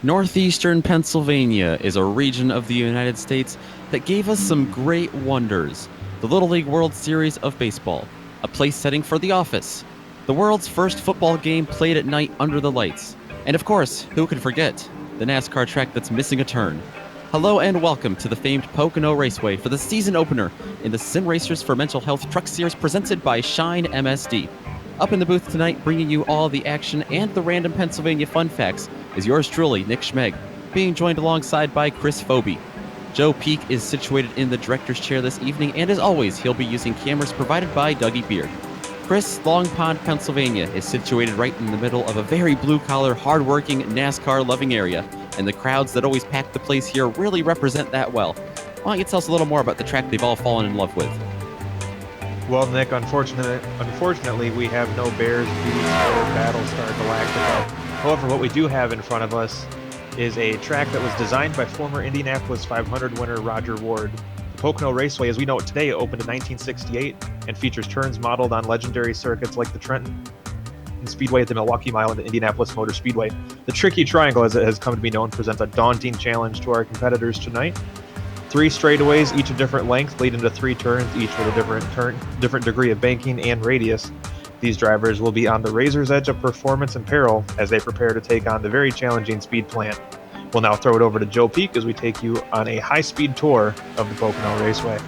Northeastern Pennsylvania is a region of the United States that gave us some great wonders. The Little League World Series of Baseball, a place setting for The Office, the world's first football game played at night under the lights, and of course, who could forget, the NASCAR track that's missing a turn. Hello and welcome to the famed Pocono Raceway for the season opener in the Sim Racers for Mental Health Truck Series presented by Shine MSD. Up in the booth tonight, bringing you all the action and the random Pennsylvania fun facts, is yours truly, Nick Schmeg, being joined alongside by Chris Phoebe. Joe Peak is situated in the director's chair this evening, and as always, he'll be using cameras provided by Dougie Beard. Chris, Long Pond, Pennsylvania, is situated right in the middle of a very blue-collar, hard-working, NASCAR-loving area, and the crowds that always pack the place here really represent that well. Why don't you tell us a little more about the track they've all fallen in love with? Well, Nick, unfortunately, we have no Bears, Bees, or Battlestar Galactica. However, what we do have in front of us is a track that was designed by former Indianapolis 500 winner Roger Ward. The Pocono Raceway, as we know it today, opened in 1968 and features turns modeled on legendary circuits like the Trenton Speedway at the Milwaukee Mile and the Indianapolis Motor Speedway. The Tricky Triangle, as it has come to be known, presents a daunting challenge to our competitors tonight. 3 straightaways, each a different length, lead into 3 turns, each with a different degree of banking and radius. These drivers will be on the razor's edge of performance and peril as they prepare to take on the very challenging speed plant. We'll now throw it over to Joe Peak as we take you on a high-speed tour of the Pocono Raceway.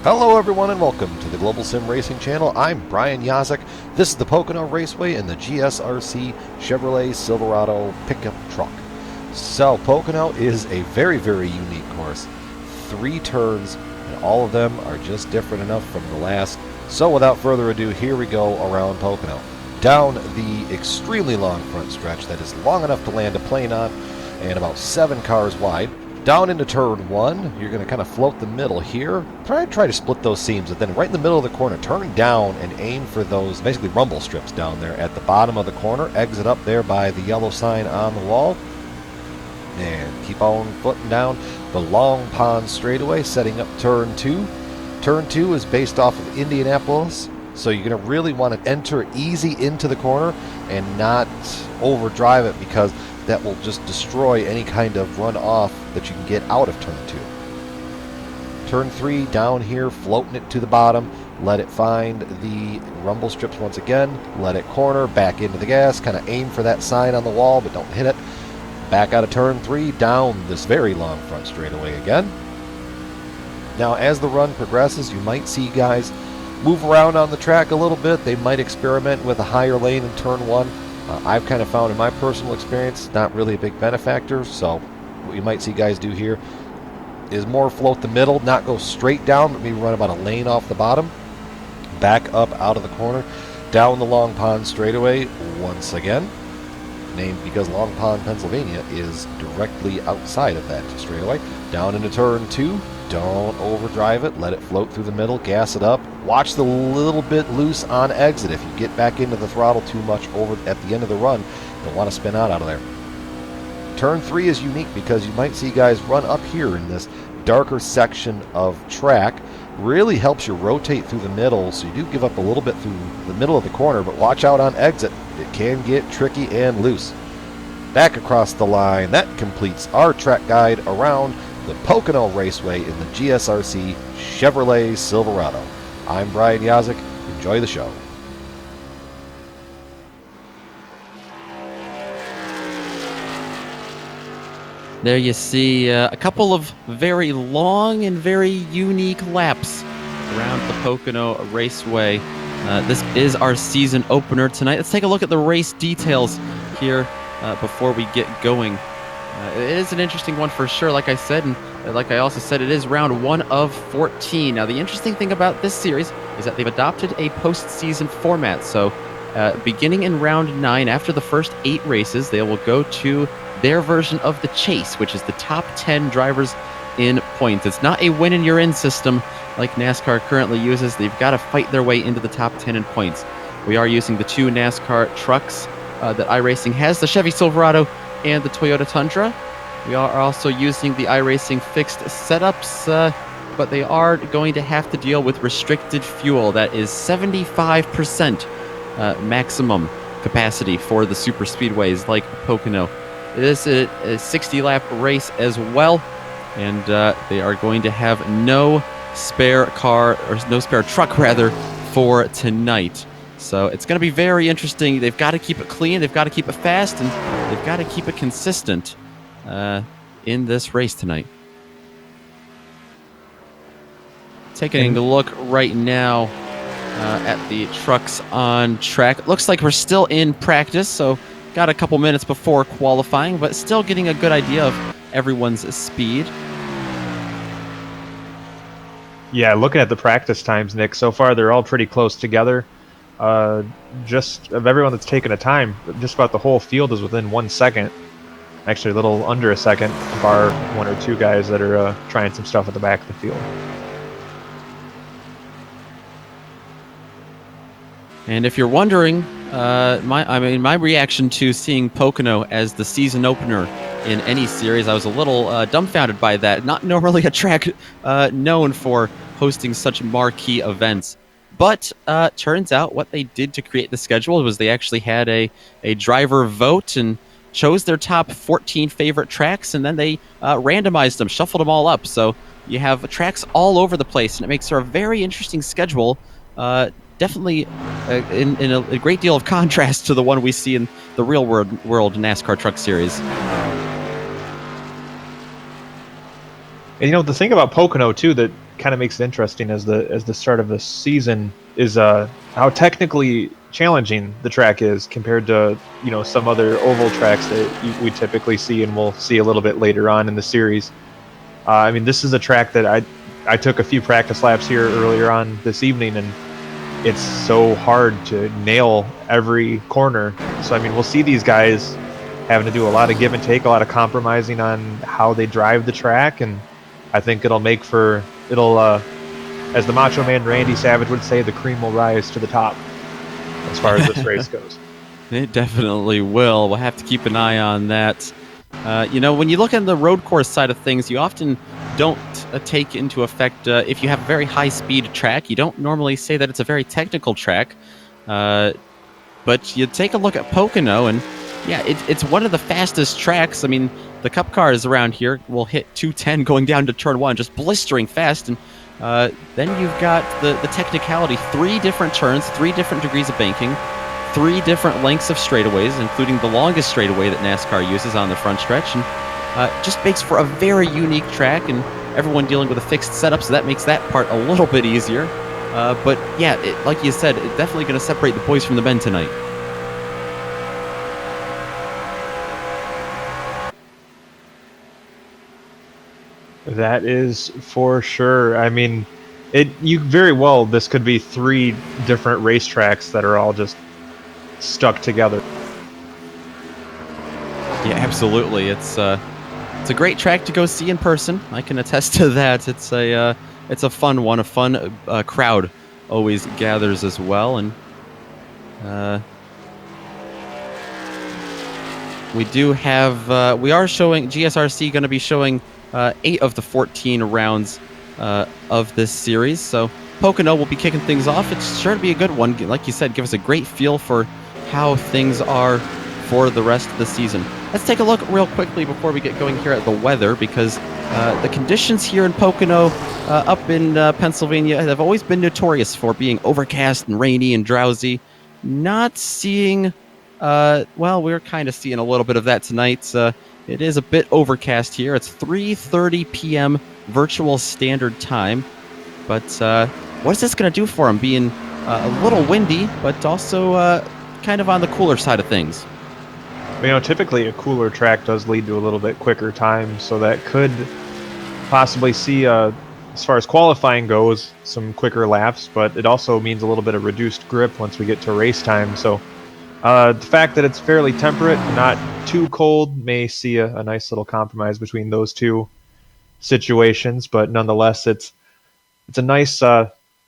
Hello everyone and welcome to the Global SimRacing Channel. I'm Brian Yazek. This is the Pocono Raceway in the GSRC Chevrolet Silverado pickup truck. So Pocono is a very, very unique course. 3 turns and all of them are just different enough from the last. So without further ado, here we go around Pocono. Down the extremely long front stretch that is long enough to land a plane on and about 7 cars wide. Down into turn 1, you're going to kind of float the middle here. Try to split those seams, and then right in the middle of the corner, turn down and aim for those basically rumble strips down there at the bottom of the corner. Exit up there by the yellow sign on the wall. And keep on footing down the Long Pond straightaway, setting up turn 2. Turn 2 is based off of Indianapolis, so you're going to really want to enter easy into the corner and not overdrive it, because that will just destroy any kind of runoff that you can get out of turn 2. Turn 3, down here, floating it to the bottom. Let it find the rumble strips once again. Let it corner, back into the gas. Kind of aim for that sign on the wall, but don't hit it. Back out of turn 3, down this very long front straightaway again. Now, as the run progresses, you might see guys move around on the track a little bit. They might experiment with a higher lane in turn 1. I've kind of found in my personal experience, not really a big benefactor. So what you might see guys do here is more float the middle, not go straight down, but maybe run about a lane off the bottom. Back up out of the corner, down the Long Pond straightaway once again. Named because Long Pond, Pennsylvania is directly outside of that straightaway. Down into turn 2. Don't overdrive it. Let it float through the middle. Gas it up. Watch the little bit loose on exit. If you get back into the throttle too much over at the end of the run, you'll want to spin out of there. Turn 3 is unique because you might see guys run up here in this darker section of track. Really helps you rotate through the middle, so you do give up a little bit through the middle of the corner, but watch out on exit. It can get tricky and loose. Back across the line, that completes our track guide around the Pocono Raceway in the GSRC Chevrolet Silverado. I'm Brian Yazek. Enjoy the show. There you see a couple of very long and very unique laps around the Pocono Raceway. This is our season opener tonight. Let's take a look at the race details here before we get going. It is an interesting one for sure, like I said, and like I also said, it is round 1 of 14. Now, the interesting thing about this series is that they've adopted a postseason format. So beginning in round 9, after the first 8 races, they will go to their version of the chase, which is the top 10 drivers in points. It's not a win and you're in system like NASCAR currently uses. They've got to fight their way into the top 10 in points. We are using the 2 NASCAR trucks that iRacing has, the Chevy Silverado and the Toyota Tundra. We are also using the iRacing fixed setups, but they are going to have to deal with restricted fuel. That is 75% maximum capacity for the super speedways like Pocono. It is a 60-lap race as well, and they are going to have no spare car, or no spare truck rather, for tonight. So it's going to be very interesting. They've got to keep it clean, they've got to keep it fast, and they've got to keep it consistent in this race tonight. Taking a look right now at the trucks on track. It looks like we're still in practice, so got a couple minutes before qualifying, but still getting a good idea of everyone's speed. Yeah, looking at the practice times, Nick, so far they're all pretty close together. Just of everyone that's taken a time, just about the whole field is within 1 second. Actually, a little under a second, bar one or two guys that are trying some stuff at the back of the field. And if you're wondering, my reaction to seeing Pocono as the season opener in any series, I was a little dumbfounded by that. Not normally a track known for hosting such marquee events. But turns out what they did to create the schedule was they actually had a driver vote and chose their top 14 favorite tracks, and then they randomized them, shuffled them all up. So you have tracks all over the place, and it makes for a very interesting schedule. Definitely in a great deal of contrast to the one we see in the real world NASCAR Truck Series. And you know, the thing about Pocono too that kind of makes it interesting as the start of the season is how technically challenging the track is compared to, you know, some other oval tracks that we typically see and we'll see a little bit later on in the series. I mean, this is a track that I took a few practice laps here earlier on this evening, and it's so hard to nail every corner. So, I mean, we'll see these guys having to do a lot of give and take, a lot of compromising on how they drive the track, and I think it'll as the Macho Man Randy Savage would say, the cream will rise to the top as far as this race goes. It definitely will. We'll have to keep an eye on that. You know, when you look at the road course side of things, you often don't take into effect, if you have a very high-speed track, you don't normally say that it's a very technical track. But you take a look at Pocono, and yeah, it's one of the fastest tracks. I mean, the Cup cars around here will hit 210 going down to turn 1, just blistering fast. And then you've got the technicality, 3 different turns, 3 different degrees of banking, 3 different lengths of straightaways, including the longest straightaway that NASCAR uses on the front stretch. And just makes for a very unique track, and everyone dealing with a fixed setup, so that makes that part a little bit easier. But yeah, like you said, it's definitely going to separate the boys from the men tonight. That is for sure. I mean, this could be 3 different racetracks that are all just stuck together. Yeah, absolutely. It's a great track to go see in person. I can attest to that. It's a fun one. A fun crowd always gathers as well, and we are showing GSRC going to be showing 8 of the 14 rounds of this series. So Pocono will be kicking things off. It's sure to be a good one. Like you said, give us a great feel for how things are for the rest of the season. Let's take a look real quickly before we get going here at the weather, because the conditions here in Pocono, up in Pennsylvania, have always been notorious for being overcast and rainy and drowsy. Not seeing, we're kind of seeing a little bit of that tonight. It is a bit overcast here. It's 3:30 p.m. virtual standard time. But what is this going to do for them, being a little windy, but also kind of on the cooler side of things? You know, typically a cooler track does lead to a little bit quicker time, so that could possibly see, as far as qualifying goes, some quicker laps, but it also means a little bit of reduced grip once we get to race time. So the fact that it's fairly temperate, not too cold, may see a nice little compromise between those two situations, but nonetheless, it's a nice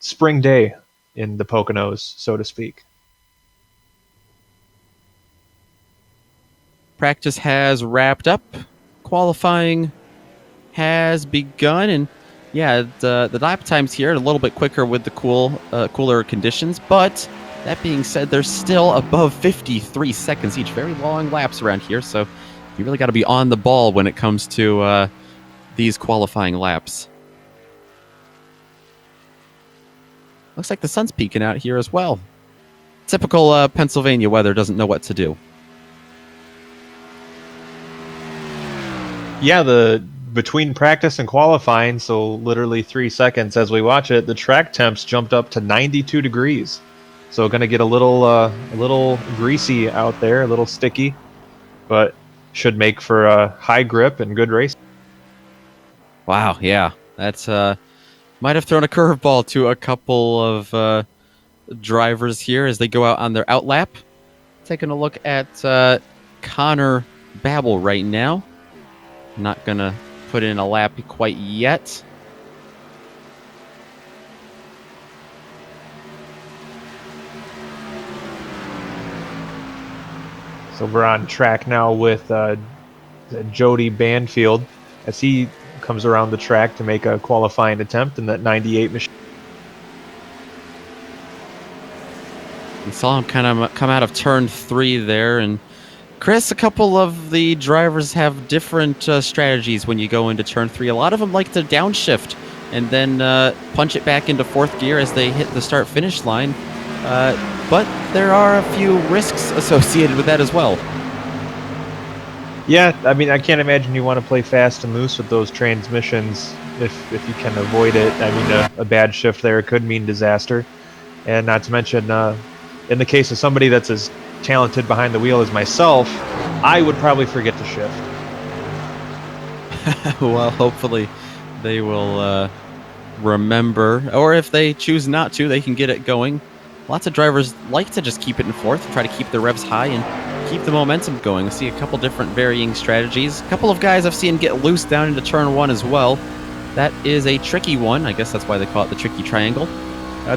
spring day in the Poconos, so to speak. Practice has wrapped up. Qualifying has begun, and yeah, the lap times here are a little bit quicker with the cooler conditions, but That being said, they're still above 53 seconds each. Very long laps around here, so you really got to be on the ball when it comes to these qualifying laps. Looks like the sun's peeking out here as well. Typical Pennsylvania weather, doesn't know what to do. Yeah, between practice and qualifying, so literally 3 seconds as we watch it, the track temps jumped up to 92 degrees. So going to get a little greasy out there, a little sticky, but should make for a high grip and good race. Wow, yeah. That's might have thrown a curveball to a couple of drivers here as they go out on their outlap. Taking a look at Connor Babel right now. Not going to put in a lap quite yet. So we're on track now with Jody Banfield as he comes around the track to make a qualifying attempt in that 98 machine. We saw him kind of come out of turn 3 there. And Chris, a couple of the drivers have different strategies when you go into turn 3. A lot of them like to downshift and then punch it back into 4th gear as they hit the start-finish line. But there are a few risks associated with that as well. Yeah, I mean, I can't imagine you want to play fast and loose with those transmissions if you can avoid it. I mean, a bad shift there could mean disaster. And not to mention, in the case of somebody that's as talented behind the wheel as myself, I would probably forget to shift. Well, hopefully they will remember, or if they choose not to, they can get it going. Lots of drivers like to just keep it in 4th, try to keep the revs high and keep the momentum going. I see a couple different varying strategies. A couple of guys I've seen get loose down into turn 1 as well. That is a tricky one. I guess that's why they call it the tricky triangle.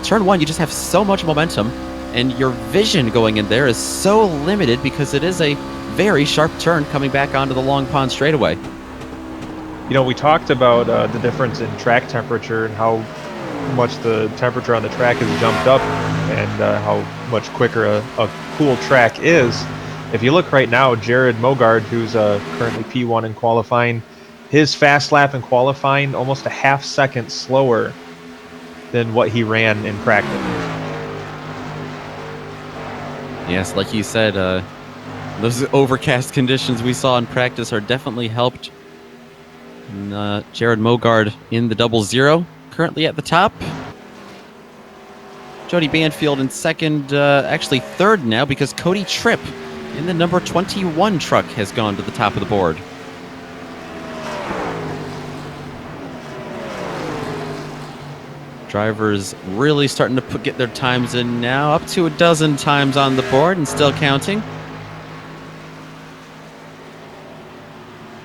Turn 1, you just have so much momentum, and your vision going in there is so limited because it is a very sharp turn coming back onto the Long Pond straightaway. You know, we talked about the difference in track temperature and how much the temperature on the track has jumped up and how much quicker a cool track is. If you look right now, Jared Mogard, who's currently P1 in qualifying, his fast lap in qualifying almost a half second slower than what he ran in practice. Yes, like you said, those overcast conditions we saw in practice are definitely helped. And, Jared Mogard in the 00, currently at the top. Jody Banfield in second, actually third now, because Cody Tripp in the number 21 truck has gone to the top of the board. Drivers really starting to get their times in now, up to a dozen times on the board and still counting.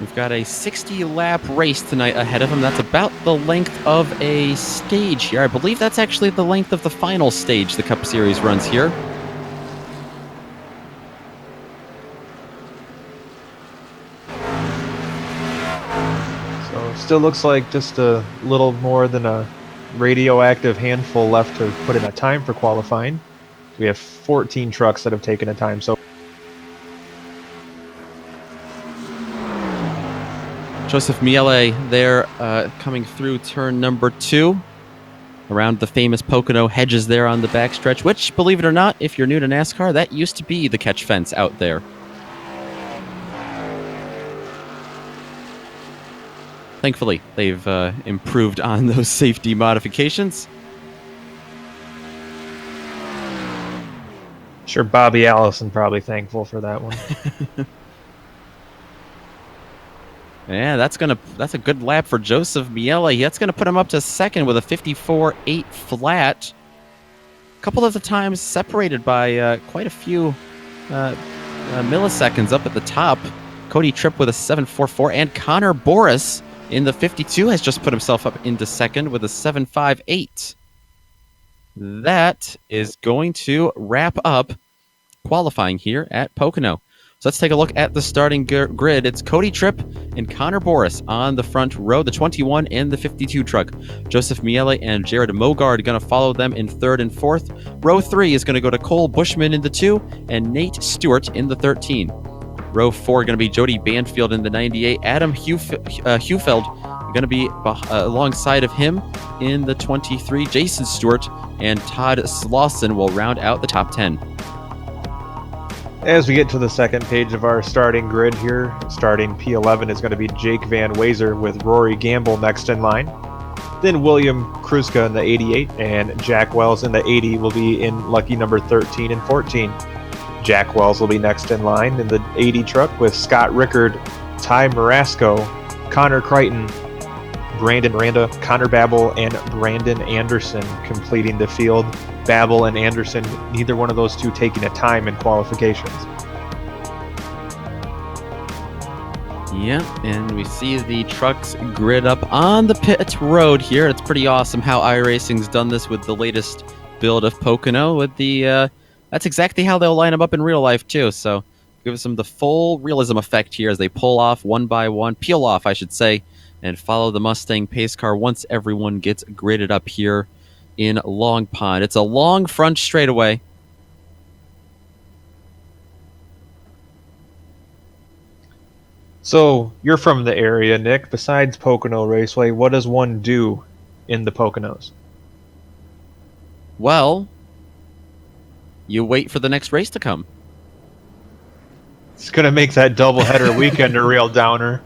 We've got a 60-lap race tonight ahead of them. That's about the length of a stage here. I believe that's actually the length of the final stage the Cup Series runs here. So still looks like just a little more than a radioactive handful left to put in a time for qualifying. We have 14 trucks that have taken a time. So Joseph Miele there coming through turn number 2 around the famous Pocono hedges there on the backstretch, which, believe it or not, if you're new to NASCAR, that used to be the catch fence out there. Thankfully, they've improved on those safety modifications. sure Bobby Allison probably thankful for that one. Yeah, that's a good lap for Joseph Miele. That's gonna put him up to second with a 54.8 flat. A couple of the times separated by quite a few milliseconds up at the top. Cody Tripp with a 7.44, and Connor Boris in the 52 has just put himself up into second with a 7.58. That is going to wrap up qualifying here at Pocono. So let's take a look at the starting grid. It's Cody Tripp and Connor Boris on the front row, the 21 and the 52 truck. Joseph Miele and Jared Mogard going to follow them in third and fourth. Row 3 is going to go to Cole Bushman in the 2 and Nate Stewart in the 13. Row 4 going to be Jody Banfield in the 98. Adam Hufeld going to be alongside of him in the 23. Jason Stewart and Todd Slauson will round out the top 10. As we get to the second page of our starting grid here, starting P11 is going to be Jake Van Wazer with Rory Gamble next in line. Then William Kruska in the 88 and Jack Wells in the 80 will be in lucky number 13 and 14. Jack Wells will be next in line in the 80 truck with Scott Rickard, Ty Marasco, Connor Crichton, Brandon Randa, Connor Babel, and Brandon Anderson completing the field. Babel and Anderson, neither one of those two taking a time in qualifications. Yeah, and we see the trucks grid up on the pit road here. It's pretty awesome how iRacing's done this with the latest build of Pocono. With the that's exactly how they'll line them up in real life too. So gives them the full realism effect here as they pull off one by one, peel off, I should say, and follow the Mustang pace car once everyone gets gridded up here in Long Pond. It's a long front straightaway. So, you're from the area, Nick. Besides Pocono Raceway, what does one do in the Poconos? Well, you wait for the next race to come. It's going to make that doubleheader weekend a real downer.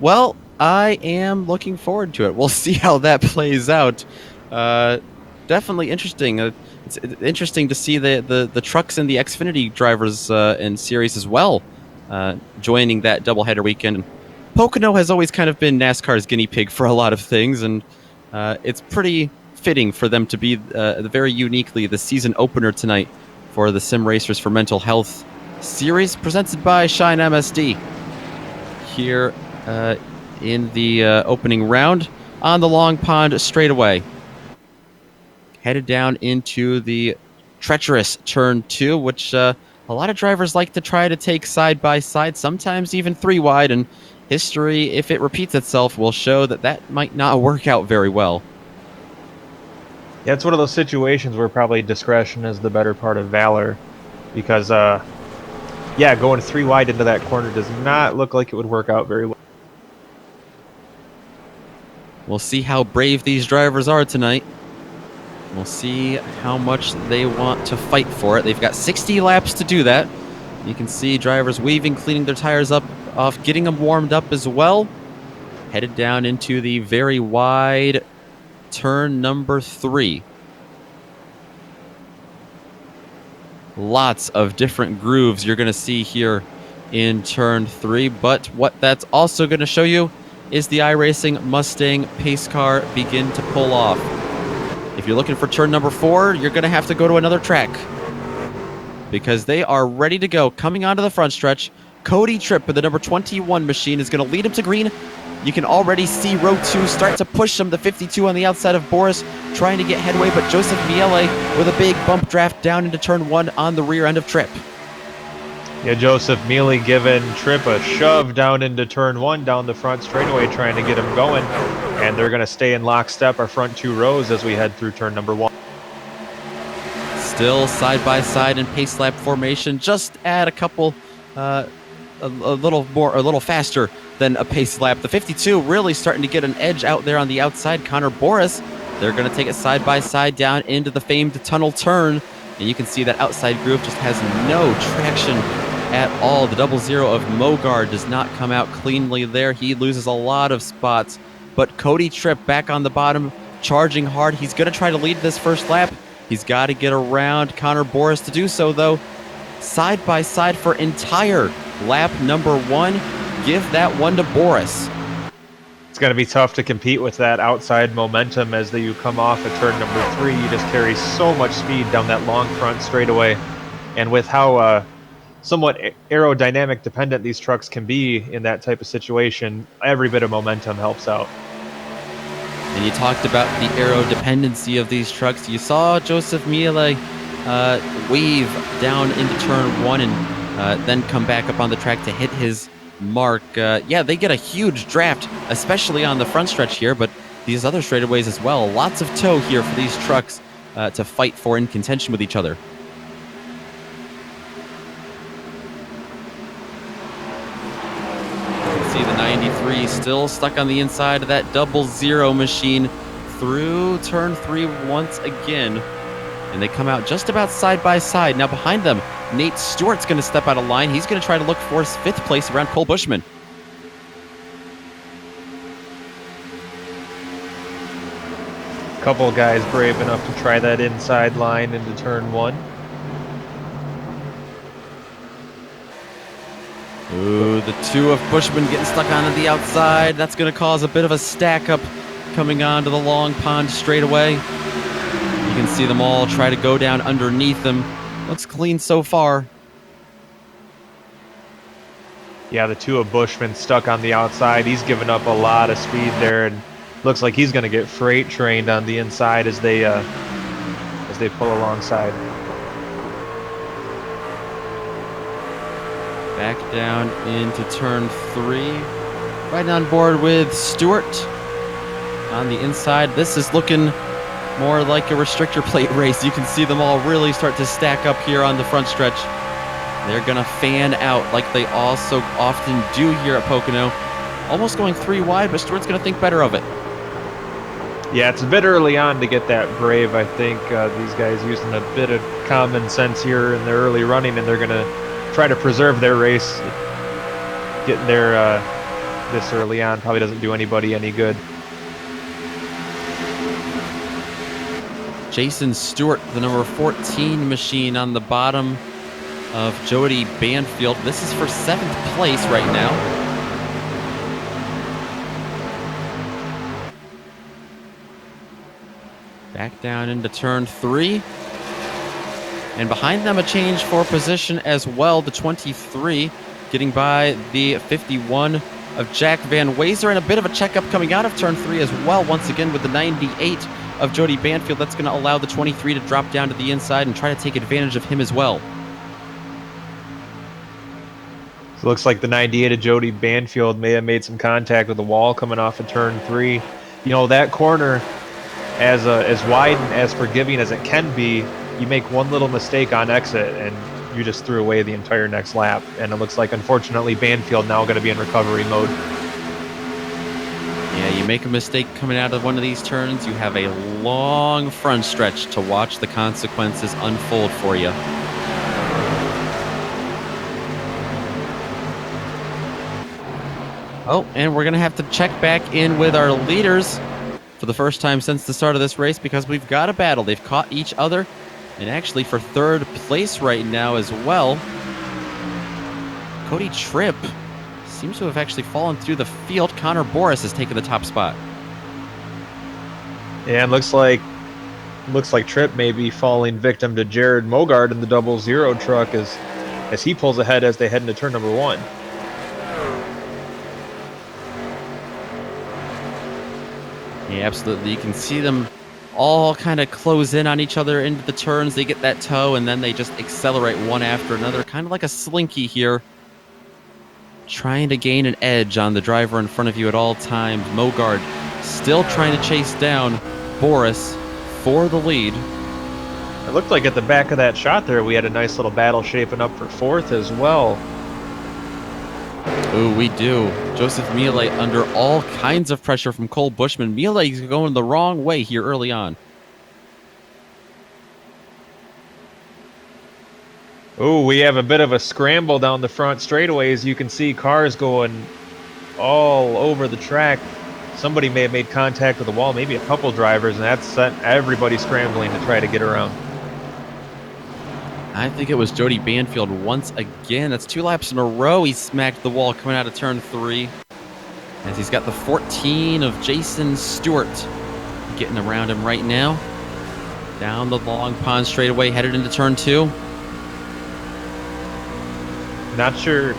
Well, I am looking forward to it. We'll see how that plays out. Definitely interesting. It's interesting to see the trucks and the Xfinity drivers in series as well joining that doubleheader weekend. Pocono has always kind of been NASCAR's guinea pig for a lot of things, and it's pretty fitting for them to be very uniquely the season opener tonight for the Sim Racers for Mental Health series presented by Shine MSD here in the opening round on the Long Pond straightaway. Headed down into the treacherous turn 2, which a lot of drivers like to try to take side by side, sometimes even 3 wide, and history, if it repeats itself, will show that that might not work out very well. Yeah, it's one of those situations where probably discretion is the better part of valor, because, going 3 wide into that corner does not look like it would work out very well. We'll see how brave these drivers are tonight. We'll see how much they want to fight for it. They've got 60 laps to do that. You can see drivers weaving, cleaning their tires off, getting them warmed up as well. Headed down into the very wide turn number 3. Lots of different grooves you're going to see here in turn 3, but what that's also going to show you is the iRacing Mustang pace car begin to pull off. If you're looking for turn number 4, you're going to have to go to another track because they are ready to go. Coming onto the front stretch, Cody Tripp with the number 21 machine is going to lead him to green. You can already see row 2 start to push him. The 52 on the outside of Boris trying to get headway, but Joseph Miele with a big bump draft down into turn 1 on the rear end of Tripp. Yeah, Joseph Miele giving Tripp a shove down into turn 1 down the front straightaway, trying to get him going. And they're going to stay in lockstep our front 2 rows as we head through turn number 1. Still side by side in pace lap formation, just add a couple, a little faster than a pace lap. The 52 really starting to get an edge out there on the outside. Connor Boris, they're going to take it side by side down into the famed tunnel turn. And you can see that outside groove just has no traction at all. The 00 of Mogard does not come out cleanly there. He loses a lot of spots. But Cody Tripp back on the bottom, charging hard. He's going to try to lead this first lap. He's got to get around Connor Boris to do so, though. Side by side for entire lap number 1. Give that one to Boris. It's going to be tough to compete with that outside momentum as you come off at turn number 3. You just carry so much speed down that long front straightaway. And with how somewhat aerodynamic dependent these trucks can be in that type of situation, every bit of momentum helps out. And you talked about the aero dependency of these trucks. You saw Joseph Miele weave down into turn 1 and then come back up on the track to hit his mark. Yeah, they get a huge draft, especially on the front stretch here, but these other straightaways as well. Lots of tow here for these trucks to fight for in contention with each other. You can see the 93 still stuck on the inside of that 00 machine through turn 3 once again. And they come out just about side by side. Now behind them, Nate Stewart's going to step out of line. He's going to try to look for his 5th place around Cole Bushman. Couple of guys brave enough to try that inside line into turn 1. Ooh, the 2 of Bushman getting stuck onto the outside. That's going to cause a bit of a stack up coming onto the long pond straightaway. You can see them all try to go down underneath them. Looks clean so far. Yeah, the 2 of Bushman stuck on the outside. He's given up a lot of speed there, and looks like he's going to get freight trained on the inside as they pull alongside. Back down into turn 3. Right on board with Stewart on the inside. This is looking more like a restrictor plate race. You can see them all really start to stack up here on the front stretch. They're going to fan out like they also often do here at Pocono. Almost going 3 wide, but Stewart's going to think better of it. Yeah, it's a bit early on to get that brave. I think these guys using a bit of common sense here in their early running, and they're going to try to preserve their race. Getting there this early on probably doesn't do anybody any good. Jason Stewart, the number 14 machine on the bottom of Jody Banfield. This is for 7th place right now. Back down into turn 3. And behind them a change for position as well. The 23 getting by the 51 of Jack Van Wazer, and a bit of a checkup coming out of turn 3 as well. Once again with the 98 of Jody Banfield. That's going to allow the 23 to drop down to the inside and try to take advantage of him as well. So it looks like the 98 of Jody Banfield may have made some contact with the wall coming off of turn 3. You know, that corner, as wide and as forgiving as it can be, you make one little mistake on exit and you just threw away the entire next lap. And it looks like, unfortunately, Banfield now going to be in recovery mode. Yeah, you make a mistake coming out of one of these turns, you have a long front stretch to watch the consequences unfold for you. Oh, and we're going to have to check back in with our leaders for the first time since the start of this race, because we've got a battle. They've caught each other, and actually for 3rd place right now as well. Cody Tripp seems to have actually fallen through the field. Connor Boris has taken the top spot. Yeah, it looks like Tripp may be falling victim to Jared Mogard in the 00 truck as he pulls ahead as they head into turn number 1. Yeah, absolutely. You can see them all kind of close in on each other into the turns. They get that toe, and then they just accelerate one after another, kind of like a slinky here, trying to gain an edge on the driver in front of you at all times. Mogard still trying to chase down Boris for the lead. It looked like at the back of that shot there, we had a nice little battle shaping up for 4th as well. Ooh, we do. Joseph Miele under all kinds of pressure from Cole Bushman. Miele is going the wrong way here early on. Ooh, we have a bit of a scramble down the front straightaways. You can see cars going all over the track. Somebody may have made contact with the wall, maybe a couple drivers, and that's set everybody scrambling to try to get around. I think it was Jody Banfield once again. That's 2 laps in a row. He smacked the wall coming out of turn 3. As he's got the 14 of Jason Stewart getting around him right now. Down the long pond straightaway, headed into turn 2. Not sure.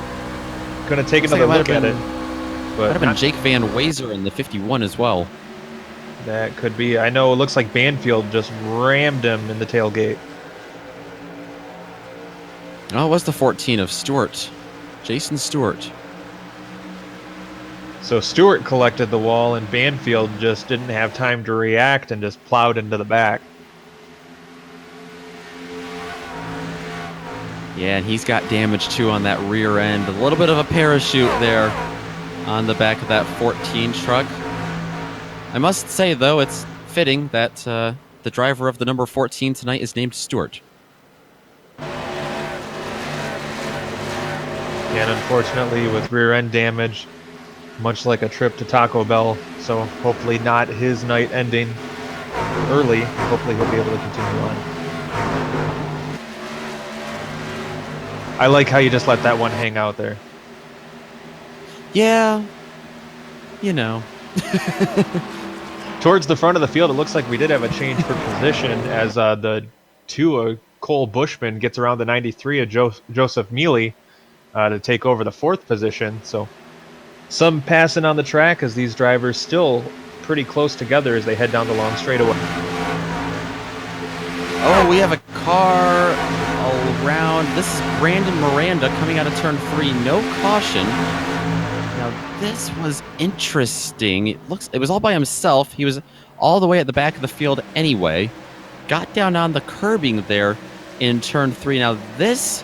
Going to take another look at it. Might have been Jake Van Wazer in the 51 as well. That could be. I know it looks like Banfield just rammed him in the tailgate. Oh, it was the 14 of Stewart. Jason Stewart. So Stewart collected the wall, and Banfield just didn't have time to react and just plowed into the back. Yeah, and he's got damage too on that rear end. A little bit of a parachute there on the back of that 14 truck. I must say, though, it's fitting that the driver of the number 14 tonight is named Stewart. And unfortunately, with rear end damage, much like a trip to Taco Bell, so hopefully not his night ending early. Hopefully he'll be able to continue on. I like how you just let that one hang out there. Yeah, you know. Towards the front of the field, it looks like we did have a change for position as the Cole Bushman gets around the 93 of Joseph Mealy to take over the fourth position. So some passing on the track as these drivers still pretty close together as they head down the long straightaway. Oh, we have a car around. This is Brandon Miranda coming out of turn 3. No caution. Now, this was interesting. It was all by himself. He was all the way at the back of the field anyway. Got down on the curbing there in turn 3. Now, this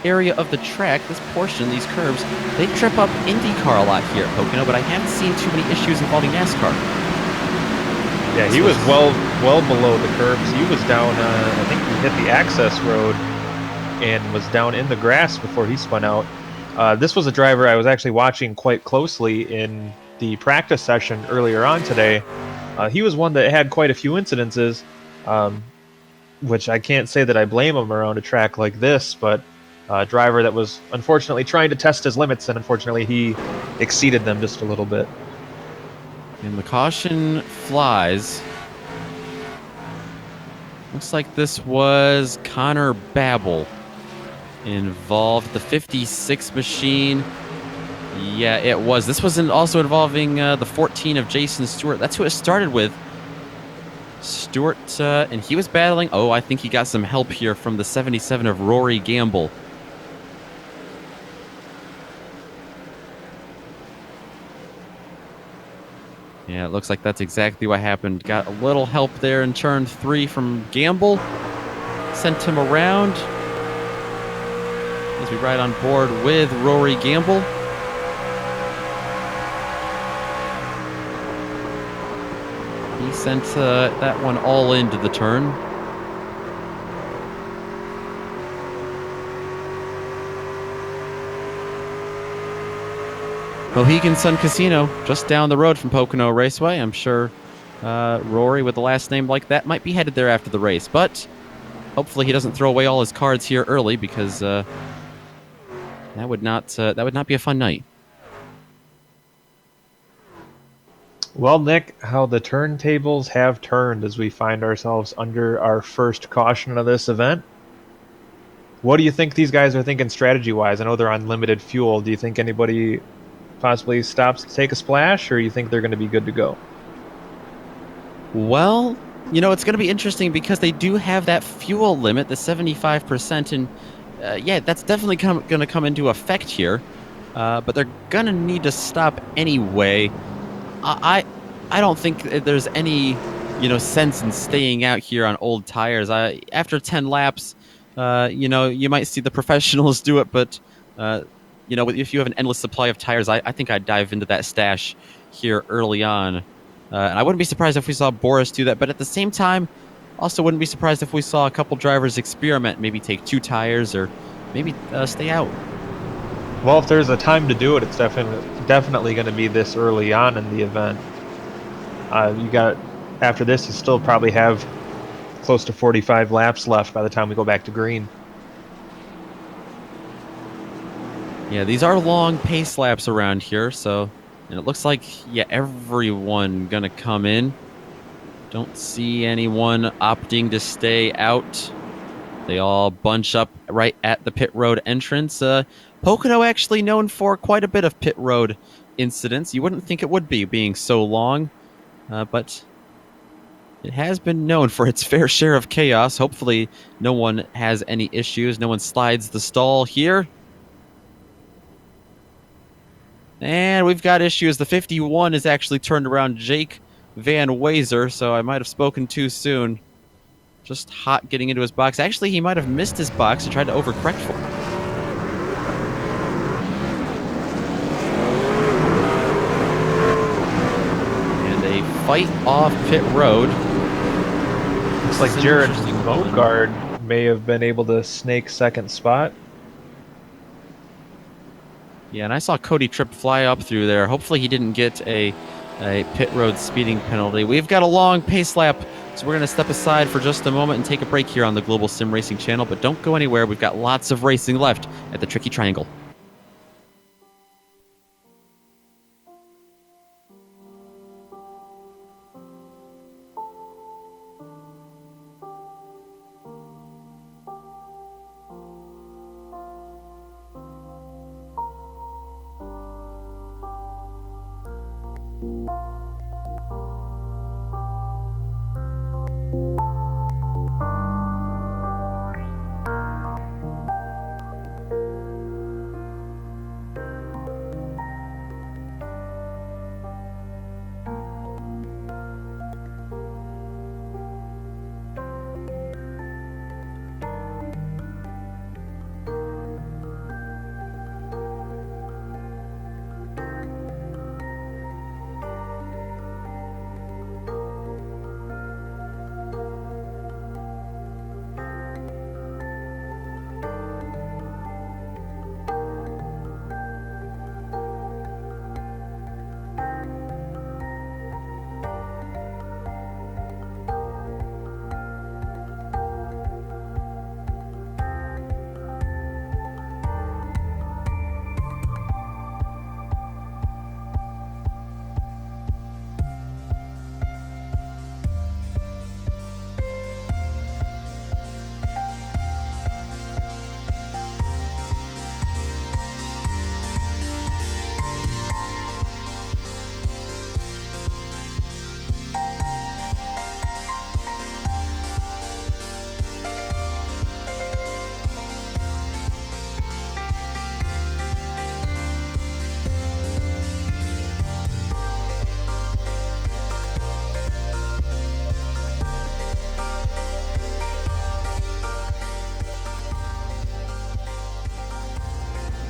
area of the track, this portion, these curves, they trip up IndyCar a lot here at Pocono, but I haven't seen too many issues involving NASCAR. Yeah, he was well below the curbs. He was down, I think he hit the access road and was down in the grass before he spun out. This was a driver I was actually watching quite closely in the practice session earlier on today. He was one that had quite a few incidences, which I can't say that I blame him around a track like this, but a driver that was unfortunately trying to test his limits, and unfortunately he exceeded them just a little bit. And the caution flies. Looks like this was Connor Babel involved. The 56 machine. Yeah, it was. This was also involving the 14 of Jason Stewart. That's who it started with. Stewart, and he was battling. Oh, I think he got some help here from the 77 of Rory Gamble. Yeah, it looks like that's exactly what happened. Got a little help there in turn 3 from Gamble. Sent him around as we ride on board with Rory Gamble. He sent that one all into the turn. Mohegan Sun Casino, just down the road from Pocono Raceway. I'm sure Rory, with a last name like that, might be headed there after the race. But hopefully he doesn't throw away all his cards here early, because that would not be a fun night. Well, Nick, how the turntables have turned as we find ourselves under our first caution of this event. What do you think these guys are thinking strategy-wise? I know they're on limited fuel. Do you think anybody possibly stops to take a splash, or you think they're going to be good to go? Well, you know, it's going to be interesting because they do have that fuel limit, the 75%, and yeah, that's definitely going to come into effect here. But they're going to need to stop anyway. I don't think there's any, sense in staying out here on old tires. After 10 laps, you might see the professionals do it, but if you have an endless supply of tires, I think I'd dive into that stash here early on. And I wouldn't be surprised if we saw Boris do that, but at the same time, also wouldn't be surprised if we saw a couple drivers experiment, maybe take 2 tires or maybe stay out. Well, if there's a time to do it, it's definitely going to be this early on in the event. After this, you still probably have close to 45 laps left by the time we go back to green. Yeah, these are long pace laps around here, and it looks like, everyone gonna come in. Don't see anyone opting to stay out. They all bunch up right at the pit road entrance. Pocono actually known for quite a bit of pit road incidents. You wouldn't think it would be, being so long, but It has been known for its fair share of chaos. Hopefully no one has any issues. No one slides the stall here. And we've got issues. The 51 is actually turned around Jake Van Wazer, so I might have spoken too soon. Just hot getting into his box. Actually, he might have missed his box and tried to overcorrect for it. And a fight off pit road. Looks like Jared Mogard may have been able to snake second spot. Yeah, and I saw Cody Tripp fly up through there. Hopefully he didn't get a pit road speeding penalty. We've got a long pace lap, so we're going to step aside for just a moment and take a break here on the Global Sim Racing Channel, but don't go anywhere. We've got lots of racing left at the Tricky Triangle.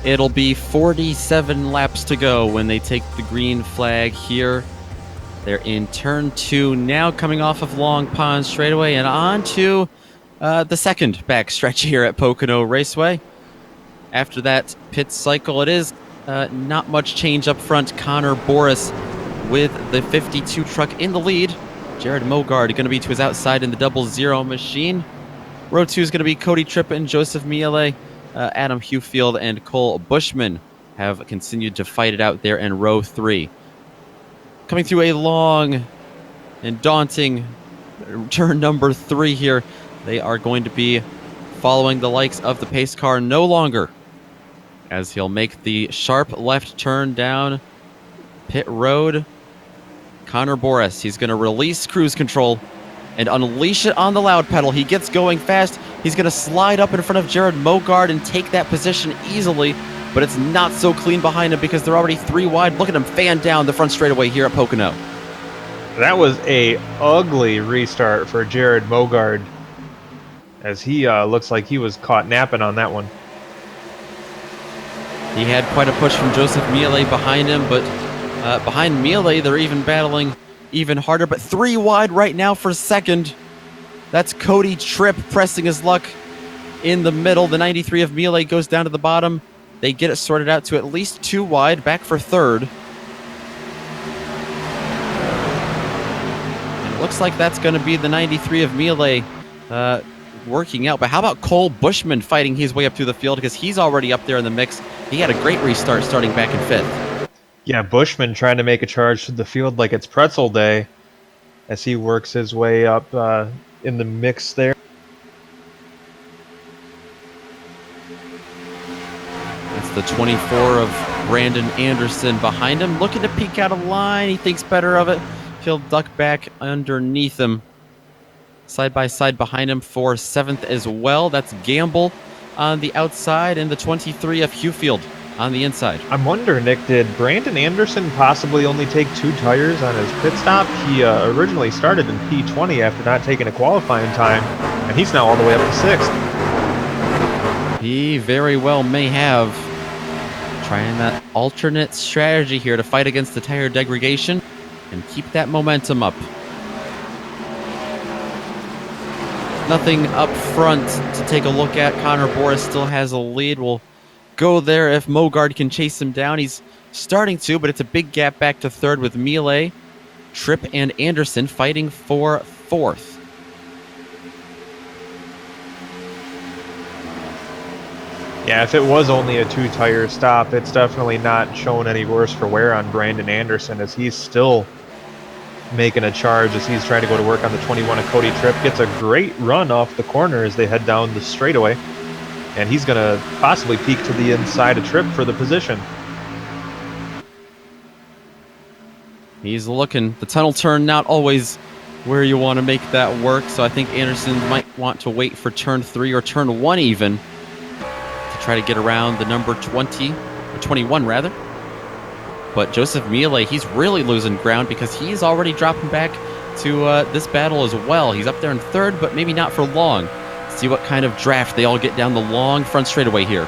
It'll be 47 laps to go when they take the green flag here. They're in turn 2 now, coming off of Long Pond straightaway and on to the second back stretch here at Pocono Raceway. After that pit cycle, it is not much change up front. Connor Boris with the 52 truck in the lead. Jared Mogard going to be to his outside in the 00 machine. Row 2 is going to be Cody Tripp and Joseph Miele. Adam Hewfield and Cole Bushman have continued to fight it out there in row 3. Coming through a long and daunting turn number 3 here. They are going to be following the likes of the pace car no longer, as he'll make the sharp left turn down pit road. Connor Boris, he's going to release cruise control and unleash it on the loud pedal. He gets going fast. He's going to slide up in front of Jared Mogard and take that position easily, but it's not so clean behind him because they're already 3 wide. Look at him fan down the front straightaway here at Pocono. That was a ugly restart for Jared Mogard, as he looks like he was caught napping on that one. He had quite a push from Joseph Miele behind him, but behind Miele, they're even battling even harder, but 3 wide right now for second. That's Cody Tripp pressing his luck in the middle. The 93 of Miele goes down to the bottom. They get it sorted out to at least 2 wide, back for third. And it looks like that's going to be the 93 of Miele working out. But how about Cole Bushman fighting his way up through the field, because he's already up there in the mix. He had a great restart starting back in 5th. Yeah, Bushman trying to make a charge to the field like it's pretzel day as he works his way up in the mix there. That's the 24 of Brandon Anderson behind him, looking to peek out of line. He thinks better of it. He'll duck back underneath him. side by side behind him for 7th as well. That's Gamble on the outside and the 23 of Hewfield on the inside. I'm wondering, Nick, did Brandon Anderson possibly only take 2 tires on his pit stop? He originally started in P20 after not taking a qualifying time, and he's now all the way up to 6th. He very well may have. Trying that alternate strategy here to fight against the tire degradation and keep that momentum up. Nothing up front to take a look at. Connor Boris still has a lead. We'll go there if Mogard can chase him down. He's starting to, but it's a big gap back to 3rd with Miele, Tripp, and Anderson fighting for 4th. Yeah, if it was only a 2-tire stop, it's definitely not showing any worse for wear on Brandon Anderson, as he's still making a charge as he's trying to go to work on the 21 of Cody Tripp. Gets a great run off the corner as they head down the straightaway, and he's going to possibly peek to the inside of Tripp for the position. He's looking. The tunnel turn not always where you want to make that work, so I think Anderson might want to wait for turn 3 or turn 1 even to try to get around the number 20, or 21 rather. But Joseph Miele, he's really losing ground because he's already dropping back to this battle as well. He's up there in 3rd, but maybe not for long. See what kind of draft they all get down the long front straightaway here.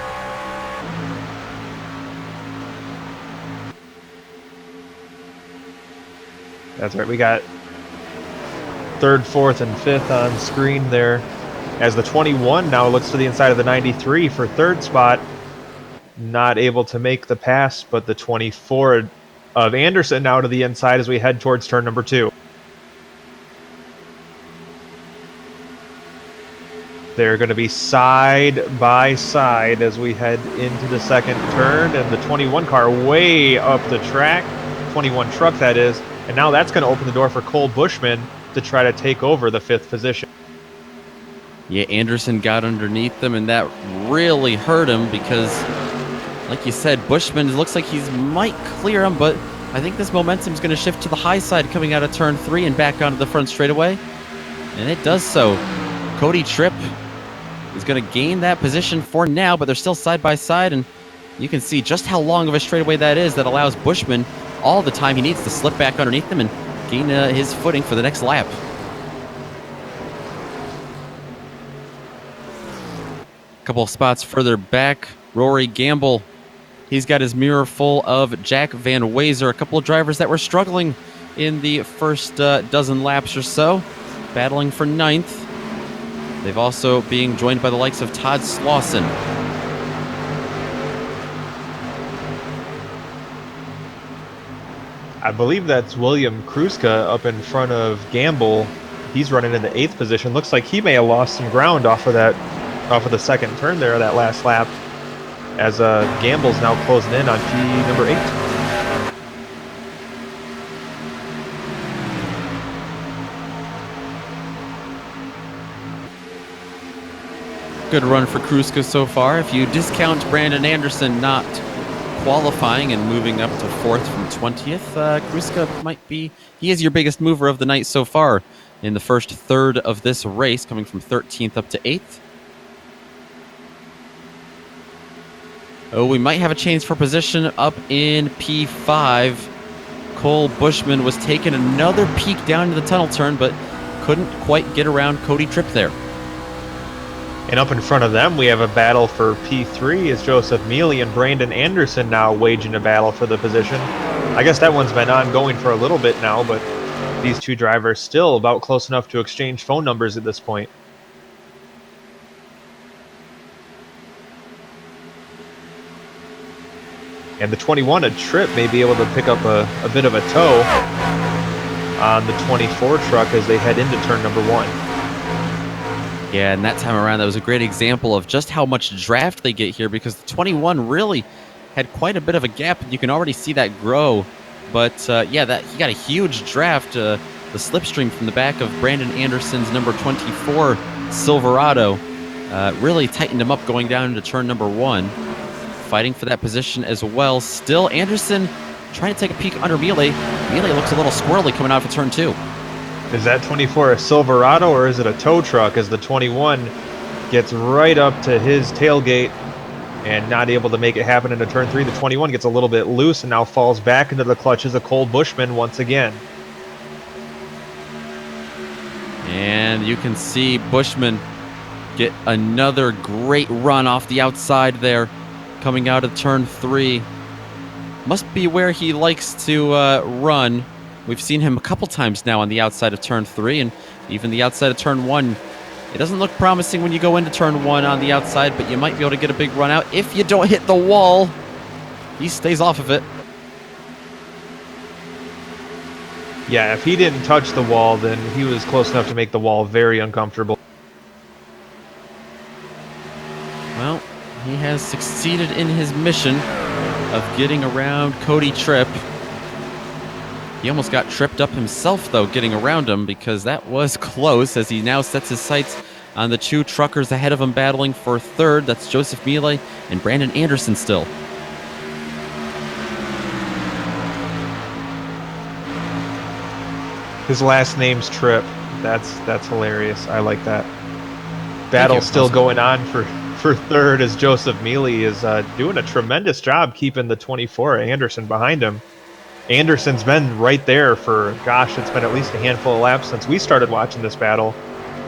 That's right, we got 3rd, 4th, and 5th on screen there, as the 21 now looks to the inside of the 93 for 3rd spot. Not able to make the pass, but the 24 of Anderson now to the inside as we head towards turn number 2. They're going to be side by side as we head into the 2nd turn, and the 21 car way up the track, 21 truck that is, and now that's going to open the door for Cole Bushman to try to take over the 5th position. Yeah, Anderson got underneath them, and that really hurt him because, like you said, Bushman looks like he might clear him, but I think this momentum is going to shift to the high side coming out of turn 3 and back onto the front straightaway, and it does so. Cody Tripp is going to gain that position for now, but they're still side by side, and you can see just how long of a straightaway that is that allows Bushman all the time he needs to slip back underneath them and gain his footing for the next lap. A couple of spots further back, Rory Gamble, he's got his mirror full of Jack Van Wazer, a couple of drivers that were struggling in the first dozen laps or so, battling for 9th. They've also being joined by the likes of Todd Slauson. I believe that's William Kruska up in front of Gamble. He's running in the 8th position. Looks like he may have lost some ground off of the 2nd turn there, that last lap, as Gamble's now closing in on P number 8. Good run for Kruska so far. If you discount Brandon Anderson not qualifying and moving up to 4th from 20th, Kruska might be, he is your biggest mover of the night so far in the first third of this race, coming from 13th up to 8th. Oh, we might have a change for position up in P5. Cole Bushman was taking another peek down to the tunnel turn, but couldn't quite get around Cody Tripp there. And up in front of them, we have a battle for P3 as Joseph Miele and Brandon Anderson now waging a battle for the position. I guess that one's been ongoing for a little bit now, but these two drivers still about close enough to exchange phone numbers at this point. And the 21 of Tripp may be able to pick up a bit of a tow on the 24 truck as they head into turn number 1. Yeah, and that time around, that was a great example of just how much draft they get here, because the 21 really had quite a bit of a gap, and you can already see that grow. But yeah, he got a huge draft. The slipstream from the back of Brandon Anderson's number 24 Silverado really tightened him up going down into turn number 1. Fighting for that position as well. Still, Anderson trying to take a peek under Miele. Miele looks a little squirrely coming out for turn 2. Is that 24 a Silverado or is it a tow truck, as the 21 gets right up to his tailgate and not able to make it happen into turn 3. The 21 gets a little bit loose and now falls back into the clutches of Cole Bushman once again. And you can see Bushman get another great run off the outside there, coming out of turn 3. Must be where he likes to run. We've seen him a couple times now on the outside of turn 3 and even the outside of turn 1. It doesn't look promising when you go into turn 1 on the outside, but you might be able to get a big run out if you don't hit the wall. He stays off of it. Yeah, if he didn't touch the wall, then he was close enough to make the wall very uncomfortable. Well, he has succeeded in his mission of getting around Cody Tripp. He almost got tripped up himself, though, getting around him, because that was close, as he now sets his sights on the 2 truckers ahead of him battling for 3rd. That's Joseph Miele and Brandon Anderson still. His last name's Tripp. That's hilarious. I like that. Battle still going on for 3rd, as Joseph Miele is doing a tremendous job keeping the 24 Anderson behind him. Anderson's been right there for, gosh, it's been at least a handful of laps since we started watching this battle.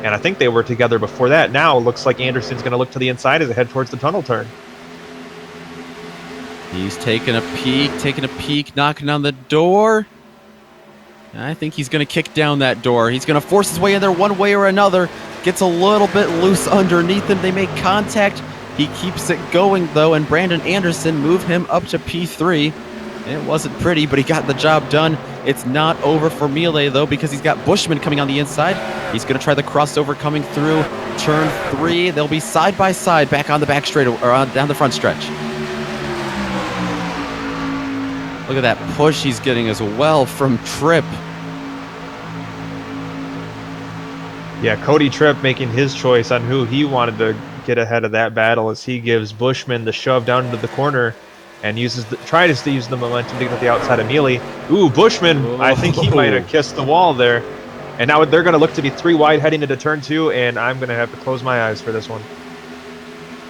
And I think they were together before that. Now it looks like Anderson's going to look to the inside as they head towards the tunnel turn. He's taking a peek, knocking on the door. I think he's going to kick down that door. He's going to force his way in there one way or another. Gets a little bit loose underneath him. They make contact. He keeps it going, though, and Brandon Anderson moved him up to P3. It wasn't pretty, but he got the job done. It's not over for Miele, though, because he's got Bushman coming on the inside. He's going to try the crossover coming through turn 3. They'll be side by side back on the back straight, or down the front stretch. Look at that push he's getting as well from Tripp. Yeah, Cody Tripp making his choice on who he wanted to get ahead of that battle, as he gives Bushman the shove down into the corner and tries to use the momentum to get to the outside of Miele. Ooh, Bushman, I think he might have kissed the wall there. And now they're going to look to be 3 wide heading into turn 2, and I'm going to have to close my eyes for this one.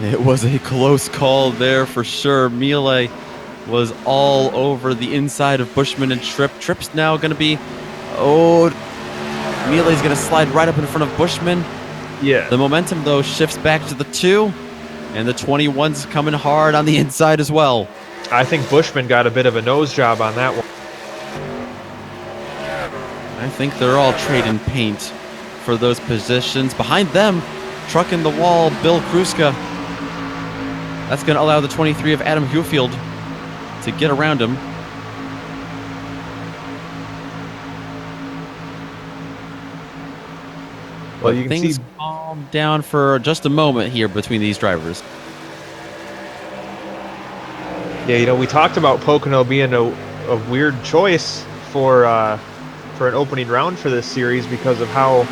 It was a close call there for sure. Miele was all over the inside of Bushman and Tripp. Tripp's now going to be... Miele's going to slide right up in front of Bushman. Yeah. The momentum, though, shifts back to the 2, and the 21's coming hard on the inside as well. I think Bushman got a bit of a nose job on that one. I think they're all trading paint for those positions. Behind them, trucking the wall, Bill Kruska. That's going to allow the 23 of Adam Hufield to get around him. Well, you can things see calm down for just a moment here between these drivers. Yeah, you know, we talked about Pocono being a weird choice for an opening round for this series because of how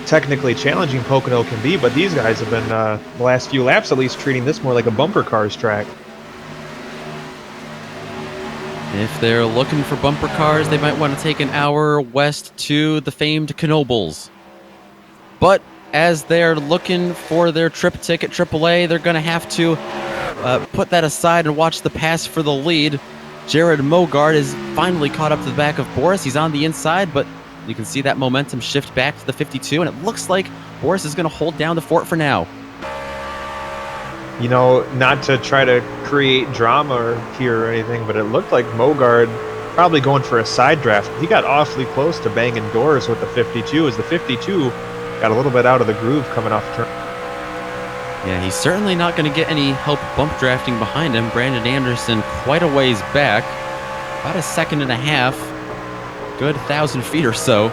technically challenging Pocono can be, but these guys have been, the last few laps at least, treating this more like a bumper cars track. If they're looking for bumper cars, they might want to take an hour west to the famed Knobles. But as they're looking for their trip ticket AAA, they're going to have to put that aside and watch the pass for the lead. Jared Mogard is finally caught up to the back of Boris. He's on the inside, but you can see that momentum shift back to the 52, and it looks like Boris is going to hold down the fort for now. You know, not to try to create drama here or anything, but it looked like Mogard probably going for a side draft. He got awfully close to banging doors with the 52, as the 52 got a little bit out of the groove coming off turn. Yeah, he's certainly not going to get any help bump drafting behind him. Brandon Anderson quite a ways back, about a second and a half, good 1,000 feet or so.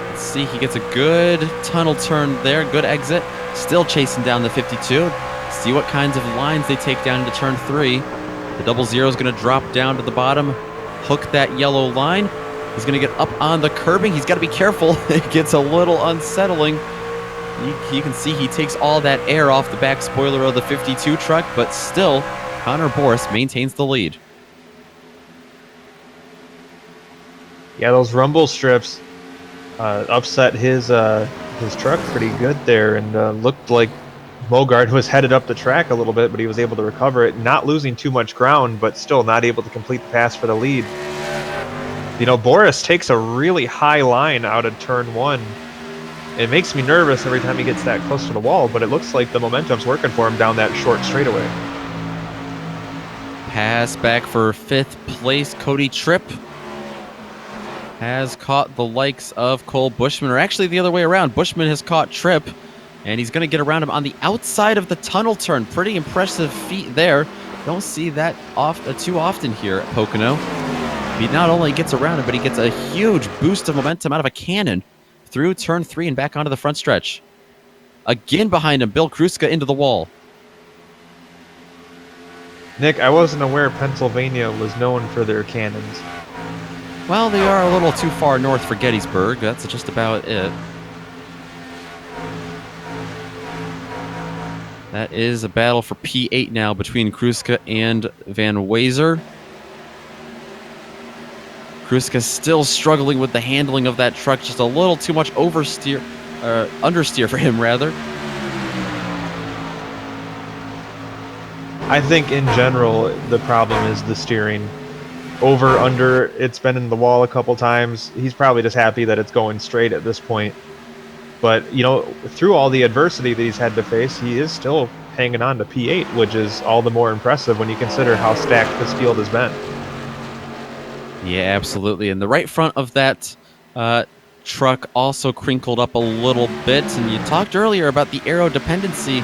Let's see, he gets a good tunnel turn there, good exit, still chasing down the 52. See what kinds of lines they take down into turn 3. The 00 is going to drop down to the bottom, hook that yellow line. He's going to get up on the curbing. He's got to be careful. It gets a little unsettling. You can see he takes all that air off the back spoiler of the 52 truck, but still, Connor Boris maintains the lead. Yeah, those rumble strips upset his truck pretty good there, and looked like Mogard was headed up the track a little bit, but he was able to recover it, not losing too much ground, but still not able to complete the pass for the lead. You know, Boris takes a really high line out of turn 1. It makes me nervous every time he gets that close to the wall, but it looks like the momentum's working for him down that short straightaway. Pass back for 5th place. Cody Tripp has caught the likes of Cole Bushman, or actually the other way around. Bushman has caught Tripp, and he's going to get around him on the outside of the tunnel turn. Pretty impressive feat there. Don't see that too often here at Pocono. He not only gets around him, but he gets a huge boost of momentum out of a cannon through turn 3 and back onto the front stretch. Again behind him, Bill Kruska into the wall. Nick, I wasn't aware Pennsylvania was known for their cannons. Well, they are a little too far north for Gettysburg. That's just about it. That is a battle for P8 now between Kruska and Van Wazer. Kruska still struggling with the handling of that truck. Just a little too much understeer for him, rather. I think in general the problem is the steering. Over, under, it's been in the wall a couple times. He's probably just happy that it's going straight at this point. But, you know, through all the adversity that he's had to face, he is still hanging on to P8, which is all the more impressive when you consider how stacked this field has been. Yeah, absolutely. And the right front of that truck also crinkled up a little bit. And you talked earlier about the aero dependency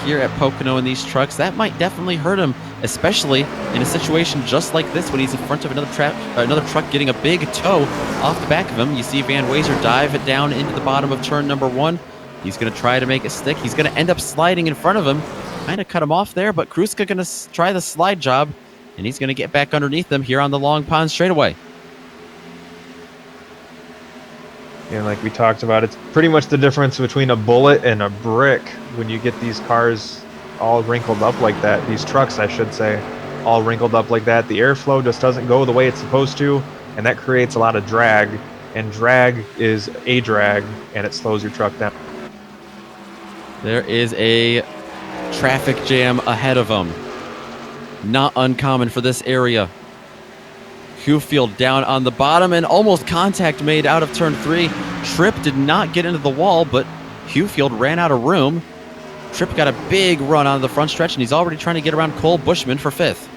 here at Pocono in these trucks. That might definitely hurt him, especially in a situation just like this when he's in front of another truck getting a big tow off the back of him. You see Van Wazer dive it down into the bottom of turn number 1. He's going to try to make it stick. He's going to end up sliding in front of him. Kind of cut him off there, but Kruska going to try the slide job, and he's going to get back underneath him here on the Long Pond straightaway. And like we talked about, it's pretty much the difference between a bullet and a brick when you get these cars all wrinkled up like that. These trucks, I should say, all wrinkled up like that. The airflow just doesn't go the way it's supposed to, and that creates a lot of drag. And drag is a drag, and it slows your truck down. There is a traffic jam ahead of him. Not uncommon for this area. Hufield down on the bottom and almost contact made out of turn 3. Tripp did not get into the wall, but Hufield ran out of room. Tripp got a big run on the front stretch, and he's already trying to get around Cole Bushman for 5th.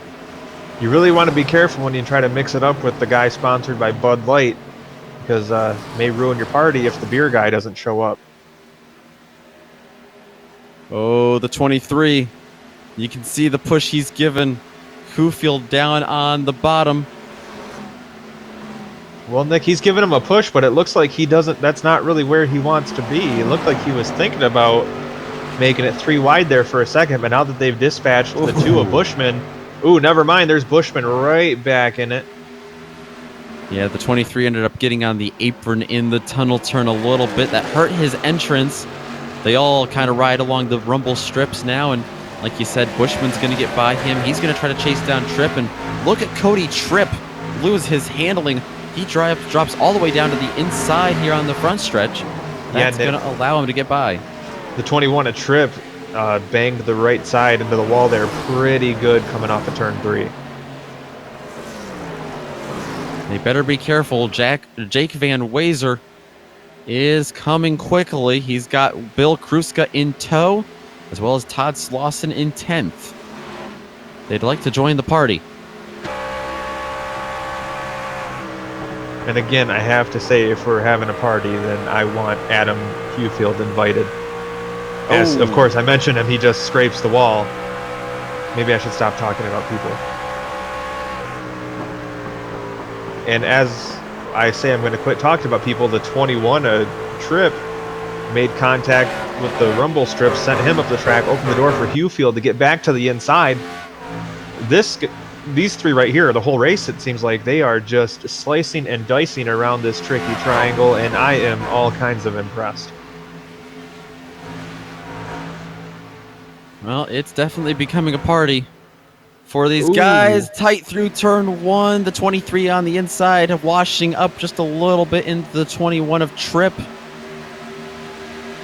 You really want to be careful when you try to mix it up with the guy sponsored by Bud Light, because it may ruin your party if the beer guy doesn't show up. Oh, the 23. You can see the push he's given. Hufield down on the bottom. Well, Nick, he's giving him a push, but it looks like he doesn't. That's not really where he wants to be. It looked like he was thinking about making it 3 wide there for a second, but now that they've dispatched the 2 of Bushman, ooh, never mind. There's Bushman right back in it. Yeah, the 23 ended up getting on the apron in the tunnel turn a little bit. That hurt his entrance. They all kind of ride along the rumble strips now, and like you said, Bushman's going to get by him. He's going to try to chase down Tripp, and look at Cody Tripp lose his handling. He drops all the way down to the inside here on the front stretch. That's going to allow him to get by. The 21 of Tripp banged the right side into the wall there pretty good coming off of turn 3. They better be careful. Jake Van Wazer is coming quickly. He's got Bill Kruska in tow, as well as Todd Slauson in 10th. They'd like to join the party. And again, I have to say, if we're having a party, then I want Adam Hufield invited. As, of course, I mentioned him, he just scrapes the wall. Maybe I should stop talking about people. And as I say I'm going to quit talking about people, the 21 Tripp made contact with the rumble strip, sent him up the track, opened the door for Hufield to get back to the inside. These 3 right here, the whole race, it seems like they are just slicing and dicing around this tricky triangle, and I am all kinds of impressed. Well, it's definitely becoming a party. for these guys. Tight through turn 1. The 23 on the inside, washing up just a little bit into the 21 of Tripp.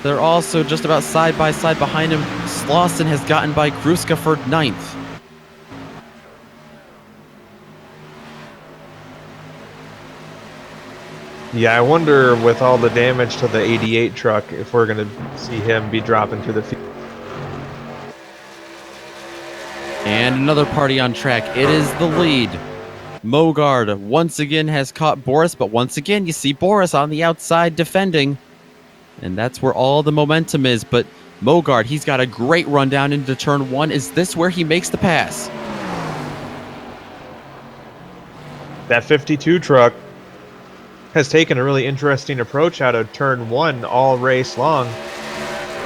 They're also just about side by side behind him. Slauson has gotten by Kruska for 9th. Yeah, I wonder with all the damage to the 88 truck if we're going to see him be dropping through the field. And another party on track. It is the lead. Mogard once again has caught Boris, but once again you see Boris on the outside defending. And that's where all the momentum is. But Mogard, he's got a great run down into turn 1. Is this where he makes the pass? That 52 truck has taken a really interesting approach out of turn 1 all race long,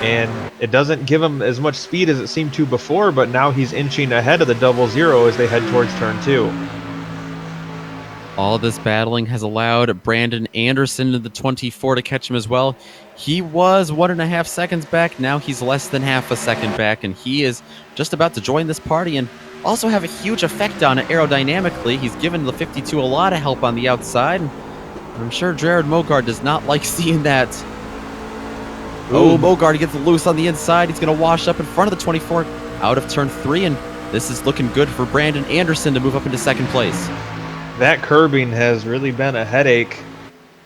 and it doesn't give him as much speed as it seemed to before, but now he's inching ahead of the 00 as they head towards turn 2. All this battling has allowed Brandon Anderson in the 24 to catch him as well. He was 1.5 seconds back. Now he's less than half a second back, and he is just about to join this party and also have a huge effect on it aerodynamically. He's given the 52 a lot of help on the outside. I'm sure Jared Mogard does not like seeing that. Oh, Mogard gets loose on the inside. He's going to wash up in front of the 24 out of turn 3, and this is looking good for Brandon Anderson to move up into second place. That curbing has really been a headache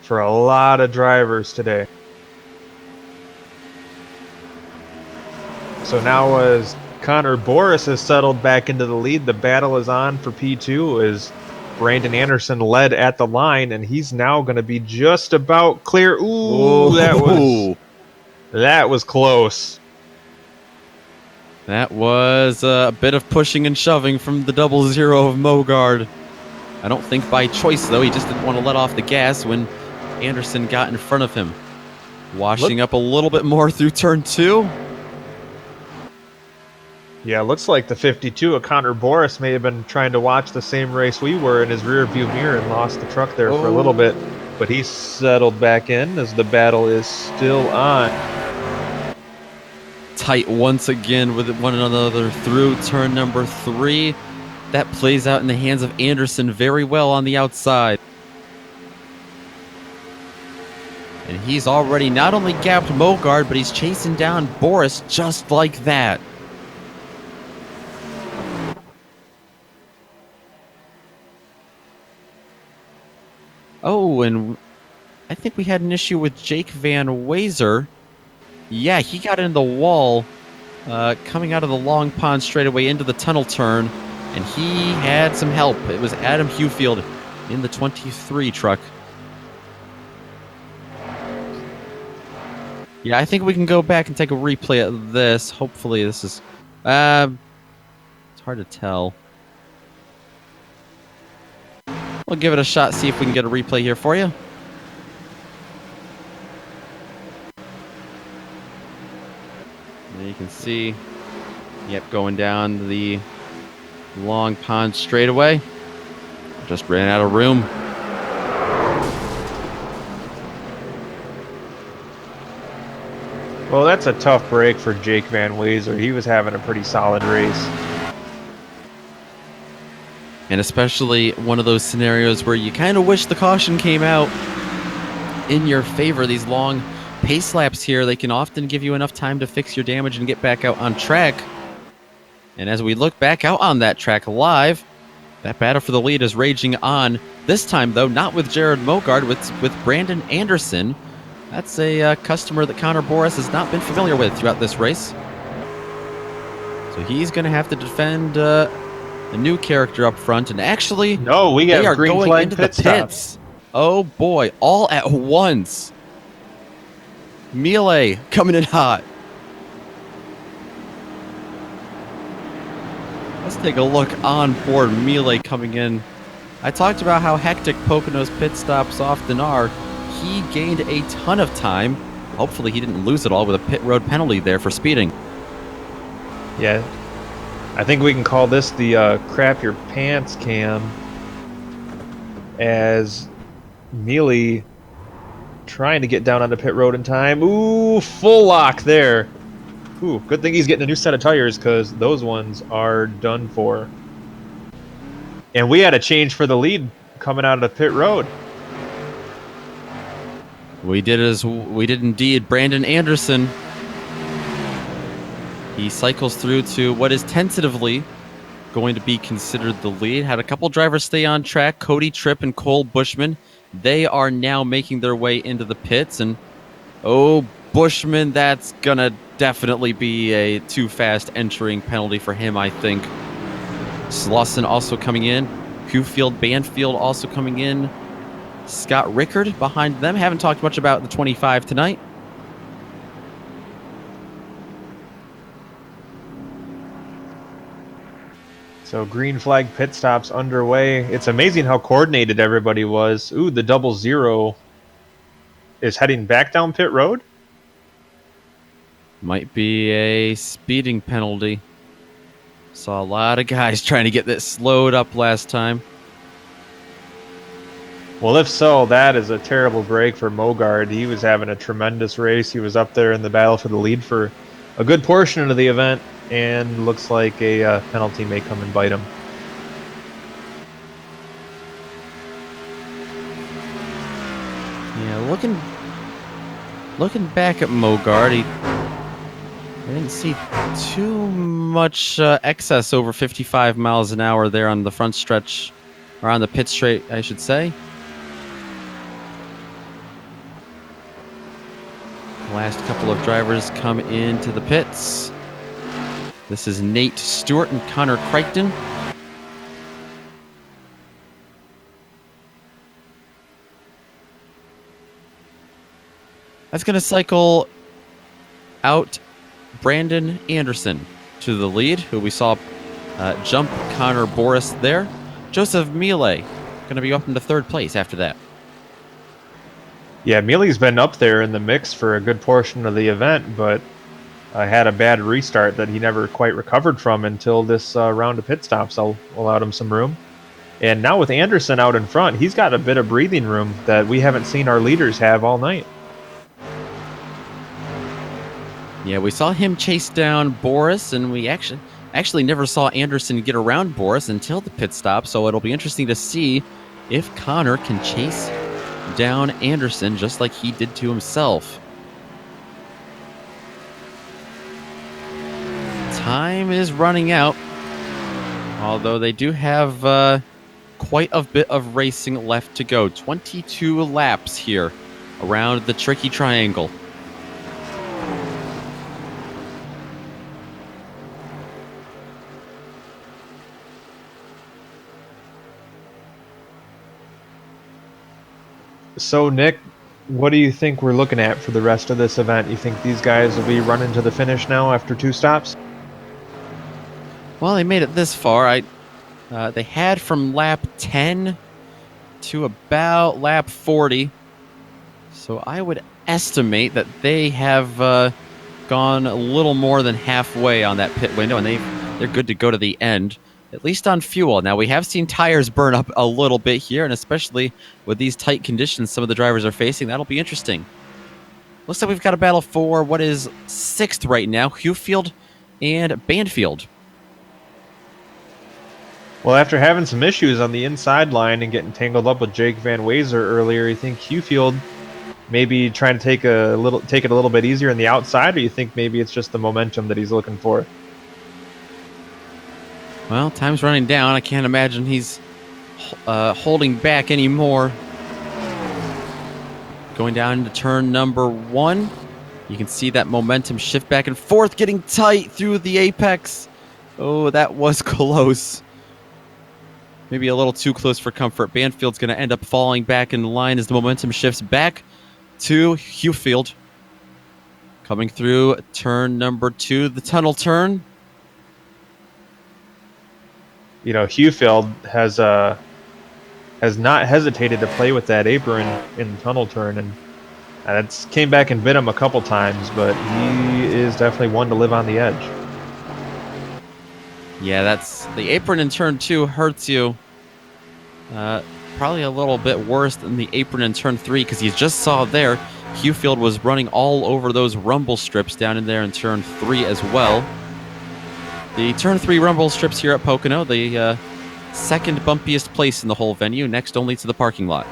for a lot of drivers today. So now as Connor Boris has settled back into the lead, the battle is on for P2 as Brandon Anderson led at the line, and he's now going to be just about clear. Ooh, that was close. That was a bit of pushing and shoving from the 00 of Mogard. I don't think by choice, though. He just didn't want to let off the gas when Anderson got in front of him. Washing up a little bit more through turn 2. Yeah, looks like the 52 of Connor Boris may have been trying to watch the same race we were in his rear view mirror and lost the truck there for a little bit. But he's settled back in as the battle is still on. Tight once again with one another through turn number 3. That plays out in the hands of Anderson very well on the outside. And he's already not only gapped Mogard, but he's chasing down Boris just like that. Oh, and I think we had an issue with Jake Van Wazer. Yeah, he got in the wall coming out of the Long Pond straightaway into the tunnel turn, and he had some help. It was Adam Hewfield in the 23 truck. Yeah, I think we can go back and take a replay of this. Hopefully this is... it's hard to tell. We'll give it a shot, see if we can get a replay here for you. There you can see, yep, going down the Long Pond straightaway. Just ran out of room. Well, that's a tough break for Jake Van Wazer. He was having a pretty solid race. And especially one of those scenarios where you kind of wish the caution came out in your favor. These long pace laps here, they can often give you enough time to fix your damage and get back out on track. And as we look back out on that track live, that battle for the lead is raging on. This time, though, not with Jared Mogard, with Brandon Anderson. That's a customer that Connor Boris has not been familiar with throughout this race. So he's going to have to defend... a new character up front, and actually, no, we got they are green going flag into pit the pits. stops. Oh boy, all at once. Melee coming in hot. Let's take a look on board. Melee coming in. I talked about how hectic Pocono's pit stops often are. He gained a ton of time. Hopefully he didn't lose it all with a pit road penalty there for speeding. Yeah. I think we can call this the crap your pants cam, as Mealy trying to get down on the pit road in time. Ooh, full lock there. Ooh, good thing he's getting a new set of tires because those ones are done for. And we had a change for the lead coming out of the pit road. We did indeed. Brandon Anderson. He cycles through to what is tentatively going to be considered the lead. Had a couple drivers stay on track. Cody Tripp and Cole Bushman. They are now making their way into the pits. And, oh, Bushman, that's going to definitely be a too fast entering penalty for him, I think. Slauson also coming in. Hufield, Banfield also coming in. Scott Rickard behind them. Haven't talked much about the 25 tonight. So green flag pit stops underway. It's amazing how coordinated everybody was. Ooh, the 00 is heading back down pit road. Might be a speeding penalty. Saw a lot of guys trying to get this slowed up last time. Well, if so, that is a terrible break for Mogard. He was having a tremendous race. He was up there in the battle for the lead for a good portion of the event, and looks like a penalty may come and bite him. Yeah, looking back at Mogard, I didn't see too much excess over 55 miles an hour there on the front stretch, or on the pit straight, I should say. Last couple of drivers come into the pits. This is Nate Stewart and Connor Crichton. That's going to cycle out Brandon Anderson to the lead, who we saw jump Connor Boris there. Joseph Miele going to be up into third place after that. Yeah, Mealy's been up there in the mix for a good portion of the event, but had a bad restart that he never quite recovered from until this round of pit stops allowed him some room. And now with Anderson out in front, he's got a bit of breathing room that we haven't seen our leaders have all night. Yeah, we saw him chase down Boris, and we actually never saw Anderson get around Boris until the pit stop, so it'll be interesting to see if Connor can chase down Anderson just like he did to himself. Time is running out, although they do have quite a bit of racing left to go. 22 laps here around the tricky triangle. So, Nick, what do you think we're looking at for the rest of this event? You think these guys will be running to the finish now after 2 stops? Well, they made it this far. They had from lap 10 to about lap 40. So I would estimate that they have gone a little more than halfway on that pit window, and they're good to go to the end, at least on fuel. Now, we have seen tires burn up a little bit here, and especially with these tight conditions some of the drivers are facing, that'll be interesting. Looks like we've got a battle for what is 6th right now, Hufield and Banfield. Well, after having some issues on the inside line and getting tangled up with Jake Van Wazer earlier, you think Hufield maybe trying to take it a little bit easier on the outside, or you think maybe it's just the momentum that he's looking for? Well, time's running down. I can't imagine he's holding back anymore. Going down into turn number 1. You can see that momentum shift back and forth, getting tight through the apex. Oh, that was close. Maybe a little too close for comfort. Banfield's going to end up falling back in line as the momentum shifts back to Hufield. Coming through turn number 2, the tunnel turn. You know, Hufield has not hesitated to play with that apron in the tunnel turn, and it's came back and bit him a couple times, but he is definitely one to live on the edge. Yeah, that's the apron in turn 2 hurts you. Probably a little bit worse than the apron in turn 3, because you just saw there Hufield was running all over those rumble strips down in there in turn 3 as well. The turn 3 rumble strips here at Pocono, they second bumpiest place in the whole venue, next only to the parking lot.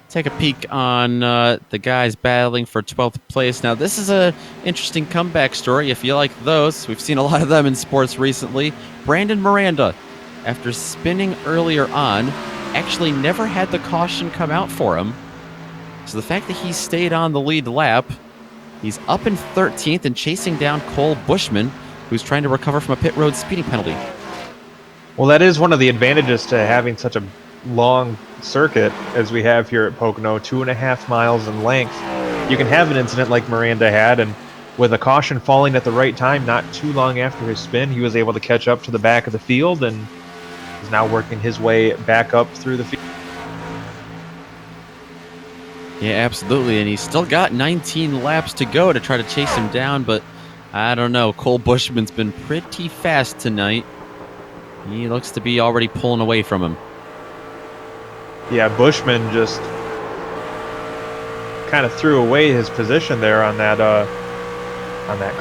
Take a peek on the guys battling for 12th place. Now, this is an interesting comeback story. If you like those, we've seen a lot of them in sports recently. Brandon Miranda, after spinning earlier on, actually never had the caution come out for him. So the fact that he stayed on the lead lap, he's up in 13th and chasing down Cole Bushman, who's trying to recover from a pit road speeding penalty. Well, that is one of the advantages to having such a long circuit as we have here at Pocono, 2.5 miles in length. You can have an incident like Miranda had, and with a caution falling at the right time, not too long after his spin, he was able to catch up to the back of the field and is now working his way back up through the field. Yeah, absolutely, and he's still got 19 laps to go to try to chase him down, but I don't know. Cole Bushman's been pretty fast tonight. He looks to be already pulling away from him. Yeah, Bushman just kind of threw away his position there on that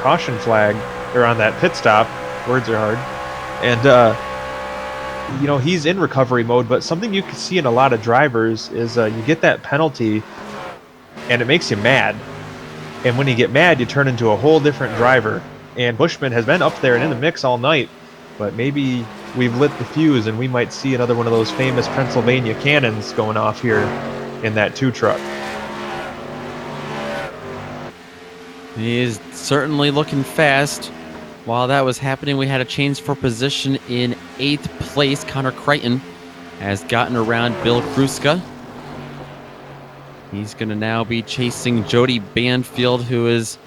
caution flag, or on that pit stop. Words are hard. And you know, he's in recovery mode, but something you can see in a lot of drivers is you get that penalty and it makes you mad. And when you get mad, you turn into a whole different driver. And Bushman has been up there and in the mix all night, but maybe we've lit the fuse and we might see another one of those famous Pennsylvania cannons going off here in that 2 truck. He is certainly looking fast. While that was happening, we had a change for position in 8th place. Connor Crichton has gotten around Bill Kruska. He's going to now be chasing Jody Banfield, who is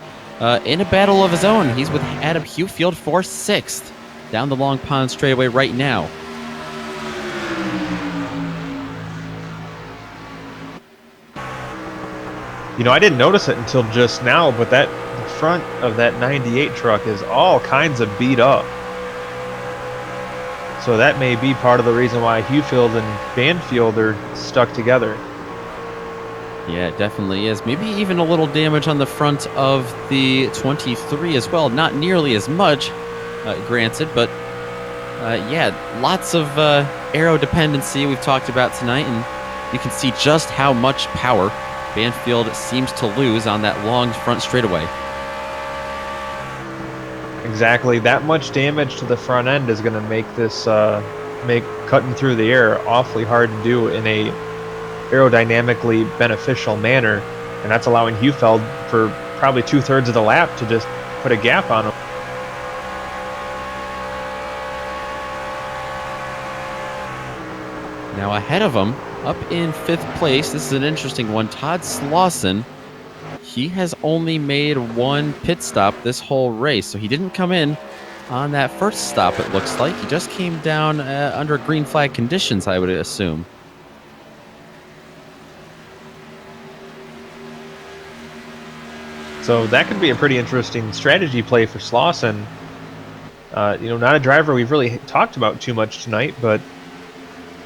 in a battle of his own. He's with Adam Hewfield for 6th down the Long Pond straightaway right now. You know, I didn't notice it until just now, but the front of that 98 truck is all kinds of beat up. So that may be part of the reason why Hewfield and Banfield are stuck together. Yeah, it definitely is. Maybe even a little damage on the front of the 23 as well. Not nearly as much, granted, but yeah, lots of aero dependency we've talked about tonight, and you can see just how much power Banfield seems to lose on that long front straightaway. Exactly. That much damage to the front end is going to make this make cutting through the air awfully hard to do in a aerodynamically beneficial manner, and that's allowing Hewfield for probably 2/3 of the lap to just put a gap on him. Now ahead of him, up in 5th place, this is an interesting one, Todd Slauson. He has only made 1 pit stop this whole race, so he didn't come in on that first stop, it looks like. He just came down under green flag conditions, I would assume. So that could be a pretty interesting strategy play for Slauson. You know, not a driver we've really talked about too much tonight, but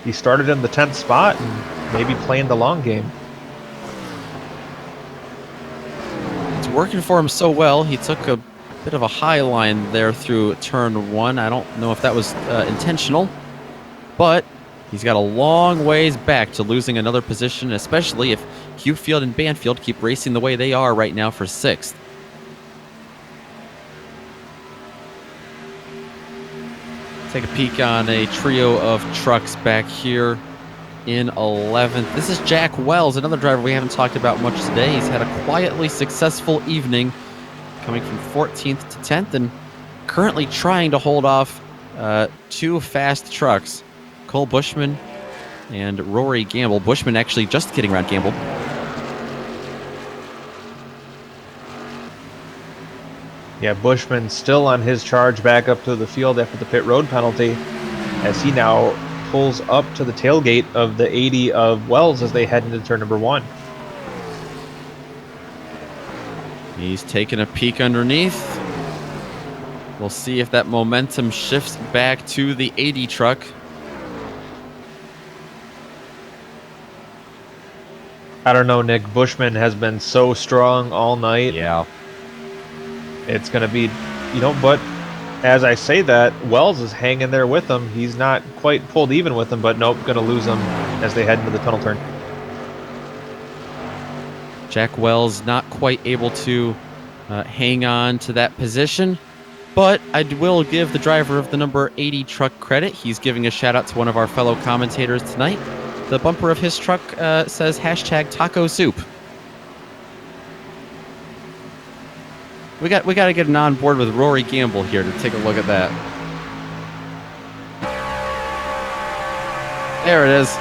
he started in the 10th spot and maybe playing the long game. It's working for him so well. He took a bit of a high line there through turn 1. I don't know if that was intentional, but he's got a long ways back to losing another position, especially if Hewfield and Banfield keep racing the way they are right now for 6th. Take a peek on a trio of trucks back here in 11th. This is Jack Wells, another driver we haven't talked about much today. He's had a quietly successful evening, coming from 14th to 10th, and currently trying to hold off 2 fast trucks, Cole Bushman and Rory Gamble. Bushman actually just getting around Gamble. Yeah, Bushman still on his charge back up to the field after the pit road penalty, as he now pulls up to the tailgate of the 80 of Wells as they head into turn number 1. He's taking a peek underneath. We'll see if that momentum shifts back to the 80 truck. I don't know, Nick. Bushman has been so strong all night. Yeah. it's going to be, but as I say that, Wells is hanging there with him. He's not quite pulled even with him, but nope, going to lose him as they head into the tunnel turn. Jack Wells not quite able to hang on to that position, but I will give the driver of the number 80 truck credit. He's giving a shout out to one of our fellow commentators tonight. The bumper of his truck says #taco soup. We got to get an on board with Rory Gamble here to take a look at that. There it is.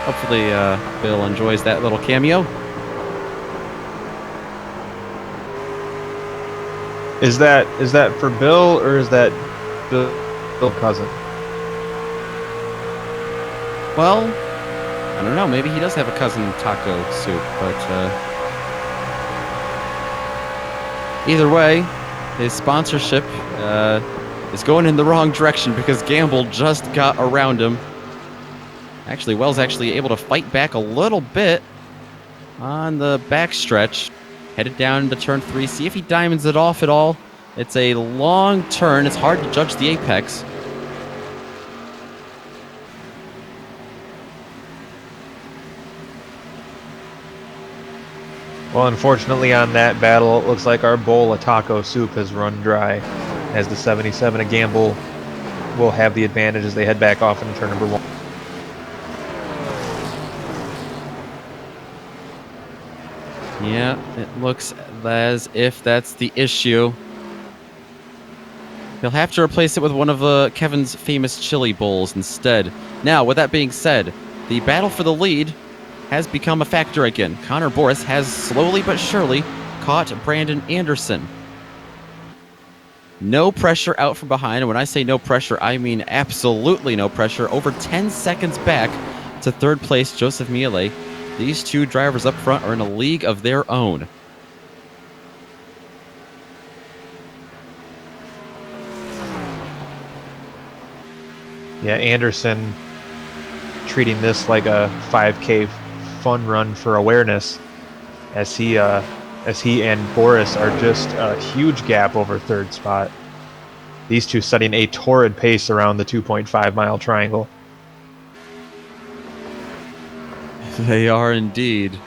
Hopefully Bill enjoys that little cameo. Is that for Bill, or is that Bill cousin? Well, I don't know. Maybe he does have a cousin taco soup, but either way, his sponsorship is going in the wrong direction because Gamble just got around him. Actually, Wells actually able to fight back a little bit on the backstretch. Headed down into turn 3. See if he diamonds it off at all. It's a long turn. It's hard to judge the apex. Well, unfortunately on that battle, it looks like our bowl of taco soup has run dry, as the 77 of Gamble will have the advantage as they head back off into turn number 1. Yeah, it looks as if that's the issue. He'll have to replace it with one of Kevin's famous chili bowls instead. Now, with that being said, the battle for the lead has become a factor again. Connor Boris has slowly but surely caught Brandon Anderson. No pressure out from behind. And when I say no pressure, I mean absolutely no pressure. Over 10 seconds back to third place, Joseph Miele. These two drivers up front are in a league of their own. Yeah, Anderson treating this like a 5K fun run for awareness, as he and Boris are just a huge gap over third spot. These two setting a torrid pace around the 2.5 mile triangle. They are indeed.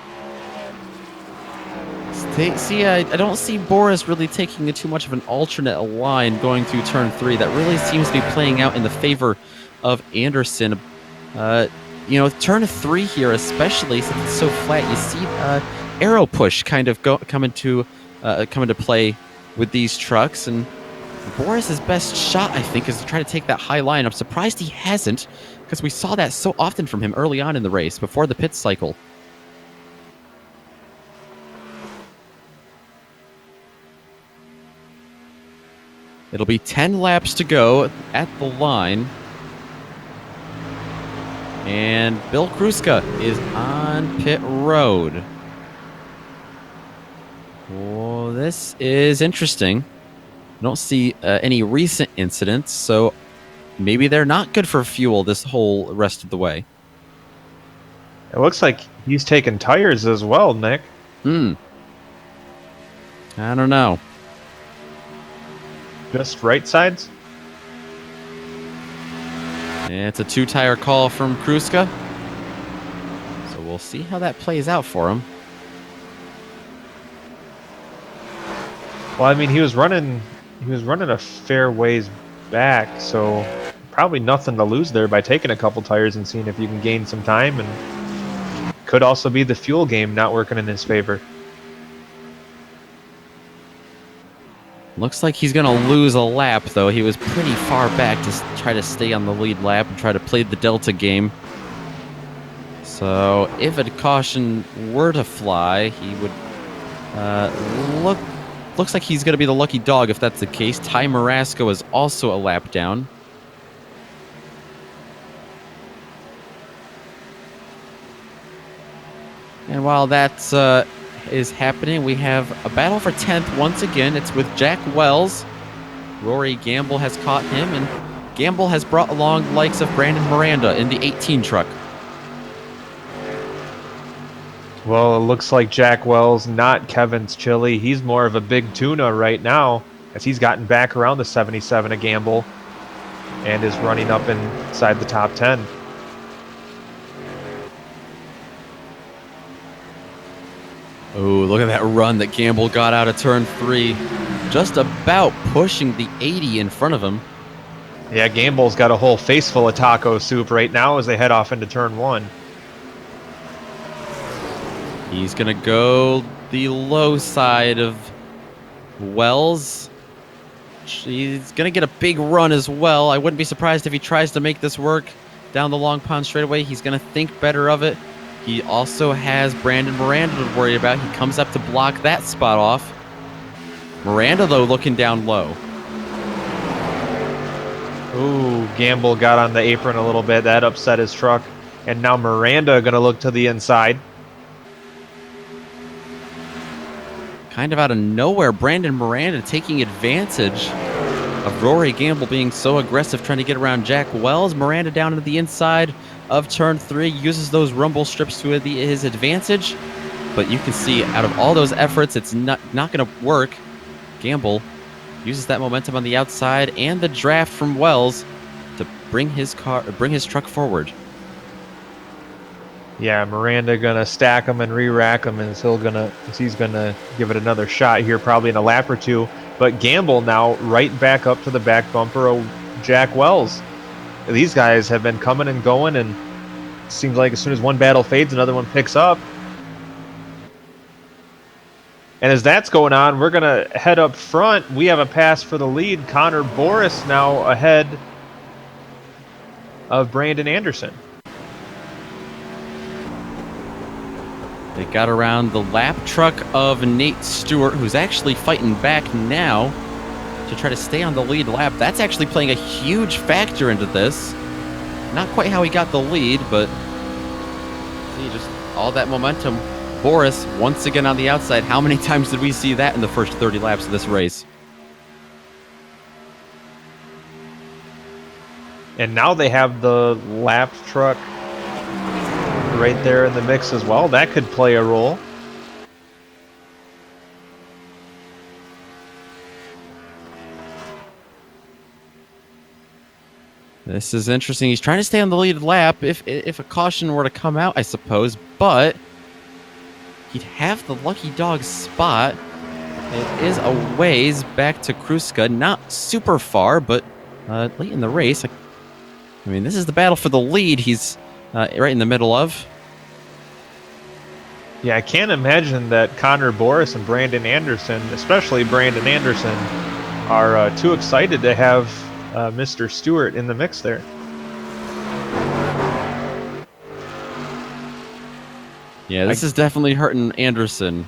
See, I don't see Boris really taking too much of an alternate line going through turn 3. That really seems to be playing out in the favor of Anderson. Turn 3 here, especially since it's so flat, you see arrow push kind of come into play with these trucks, and Boris's best shot, I think, is to try to take that high line. I'm surprised he hasn't, because we saw that so often from him early on in the race before the pit cycle. It'll be 10 laps to go at the line. And Bill Kruska is on pit road. Well, this is interesting. I don't see any recent incidents, so maybe they're not good for fuel this whole rest of the way. It looks like he's taking tires as well, Nick. I don't know. Just right sides? It's a 2-tire call from Kruska. So we'll see how that plays out for him. Well, I mean, he was running a fair ways back, so probably nothing to lose there by taking a couple tires and seeing if you can gain some time, and could also be the fuel game not working in his favor. Looks like he's going to lose a lap, though. He was pretty far back to try to stay on the lead lap and try to play the Delta game. So if a caution were to fly, he would looks like he's going to be the lucky dog if that's the case. Ty Marasco is also a lap down. And while that's is happening, we have a battle for 10th once again. It's with Jack Wells. Rory Gamble has caught him, and Gamble has brought along the likes of Brandon Miranda in the 18 truck. Well, it looks like Jack Wells, not Kevin's chili. He's more of a big tuna right now, as he's gotten back around the 77 a gamble and is running up inside the top 10. Oh, look at that run that Gamble got out of turn 3. Just about pushing the 80 in front of him. Yeah, Gamble's got a whole face full of taco soup right now as they head off into turn 1. He's going to go the low side of Wells. He's going to get a big run as well. I wouldn't be surprised if he tries to make this work down the long pond straightaway. He's going to think better of it. He also has Brandon Miranda to worry about. He comes up to block that spot off. Miranda, though, looking down low. Ooh, Gamble got on the apron a little bit. That upset his truck. And now Miranda going to look to the inside. Kind of out of nowhere, Brandon Miranda taking advantage of Rory Gamble being so aggressive trying to get around Jack Wells. Miranda down to the inside of turn 3, uses those rumble strips to his advantage. But you can see out of all those efforts, it's not going to work. Gamble uses that momentum on the outside and the draft from Wells to bring his truck forward. Yeah, Miranda gonna stack him and re-rack him, and he's gonna give it another shot here, probably in a lap or two. But Gamble now right back up to the back bumper of Jack Wells. These guys have been coming and going, and it seems like as soon as one battle fades, another one picks up. And as that's going on, we're gonna head up front. We have a pass for the lead. Connor Boris now ahead of Brandon Anderson. They got around the lap truck of Nate Stewart, who's actually fighting back now to try to stay on the lead lap. That's actually playing a huge factor into this. Not quite how he got the lead, but see, just all that momentum. Boris, once again on the outside. How many times did we see that in the first 30 laps of this race? And now they have the lap truck right there in the mix as well. That could play a role. This is interesting. He's trying to stay on the lead lap if a caution were to come out, I suppose, but he'd have the lucky dog spot. It is a ways back to Kruska, not super far, but late in the race. I mean, this is the battle for the lead he's right in the middle of. Yeah, I can't imagine that Connor Boris and Brandon Anderson, especially Brandon Anderson, are too excited to have Mr. Stewart in the mix there. Yeah, this is definitely hurting Anderson.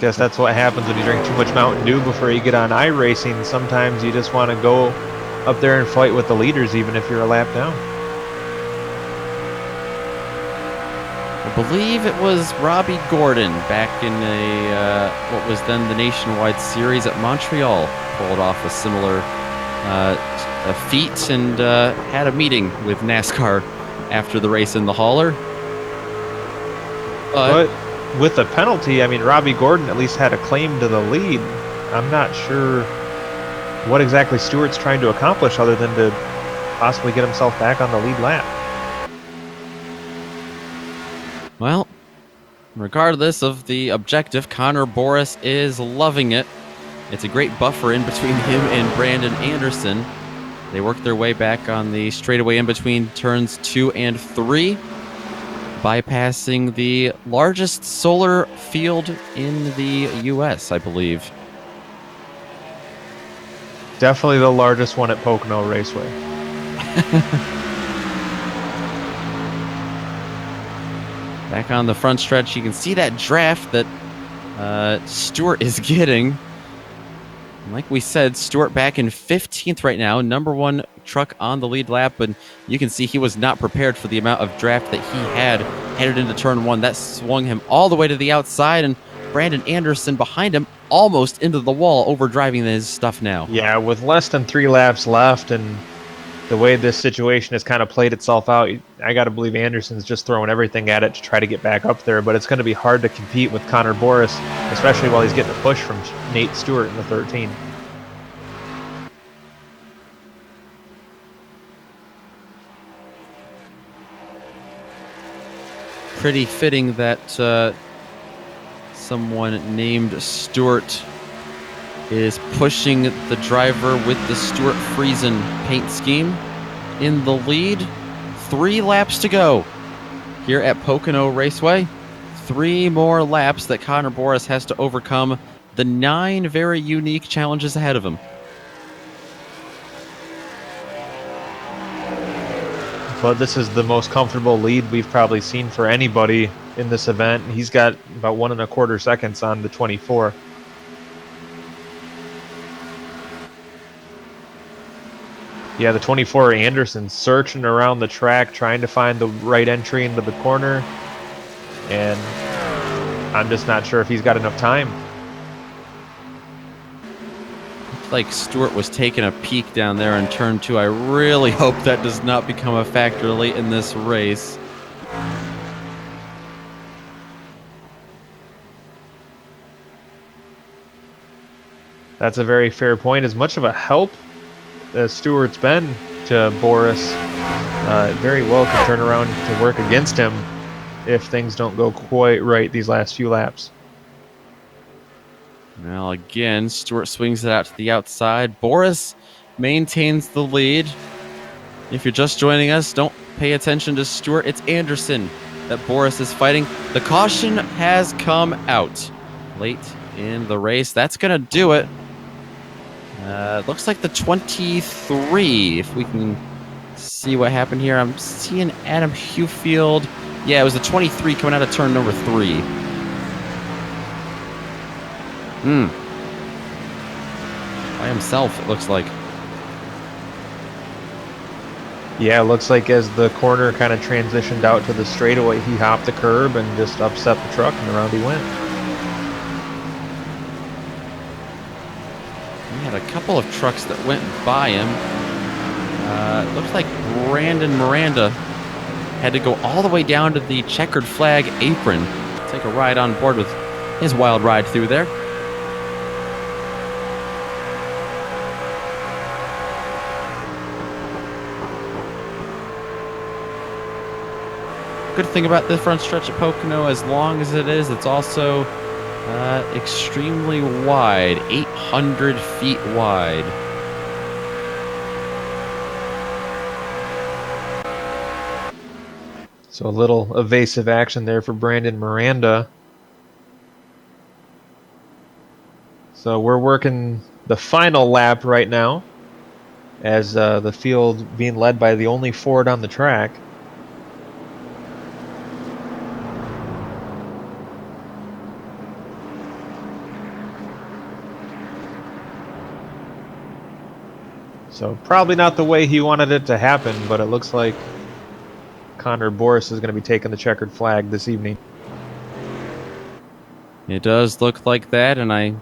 Guess that's what happens when you drink too much Mountain Dew before you get on iRacing. Sometimes you just want to go up there and fight with the leaders, even if you're a lap down. I believe it was Robbie Gordon back in what was then the Nationwide Series at Montreal pulled off a similar feat and had a meeting with NASCAR after the race in the hauler. But with the penalty, I mean, Robbie Gordon at least had a claim to the lead. I'm not sure what exactly Stewart's trying to accomplish other than to possibly get himself back on the lead lap. Well, regardless of the objective, Connor Boris is loving it. It's a great buffer in between him and Brandon Anderson. They work their way back on the straightaway in between turns 2 and 3, bypassing the largest solar field in the U.S., I believe. Definitely the largest one at Pocono Raceway. Back on the front stretch, you can see that draft that Stewart is getting. Like we said, Stewart back in 15th right now, number 1 truck on the lead lap, but you can see he was not prepared for the amount of draft that he had headed into turn 1. That swung him all the way to the outside, and Brandon Anderson behind him almost into the wall, overdriving his stuff now. Yeah, with less than 3 laps left and the way this situation has kind of played itself out, I got to believe Anderson's just throwing everything at it to try to get back up there. But it's going to be hard to compete with Connor Boris, especially while he's getting a push from Nate Stewart in the 13. Pretty fitting that someone named Stewart is pushing the driver with the Stewart Friesen paint scheme in the lead. 3 laps to go here at Pocono Raceway. 3 more laps that Connor Boris has to overcome the 9 very unique challenges ahead of him. But this is the most comfortable lead we've probably seen for anybody in this event. He's got about 1 1/4 seconds on the 24. Yeah, the 24 Anderson searching around the track, trying to find the right entry into the corner. And I'm just not sure if he's got enough time. Looks like Stewart was taking a peek down there in turn 2. I really hope that does not become a factor late in this race. That's a very fair point. As much of a help as Stewart's been to Boris, very well could turn around to work against him if things don't go quite right these last few laps. Now again, Stewart swings it out to the outside. Boris maintains the lead. If you're just joining us, don't pay attention to Stewart. It's Anderson that Boris is fighting. The caution has come out late in the race. That's going to do it. Looks like the 23, if we can see what happened here. I'm seeing Adam Hewfield. Yeah, it was the 23 coming out of turn number 3. By himself, it looks like. Yeah, it looks like as the corner kind of transitioned out to the straightaway, he hopped the curb and just upset the truck, and around he went. He had a couple of trucks that went by him. It looks like Brandon Miranda had to go all the way down to the checkered flag apron. Take a ride on board with his wild ride through there. Good thing about the front stretch at Pocono, as long as it is, it's also extremely wide, 800 feet wide. So a little evasive action there for Brandon Miranda. So we're working the final lap right now as the field being led by the only Ford on the track. So probably not the way he wanted it to happen, but it looks like Connor Boris is going to be taking the checkered flag this evening. It does look like that, and I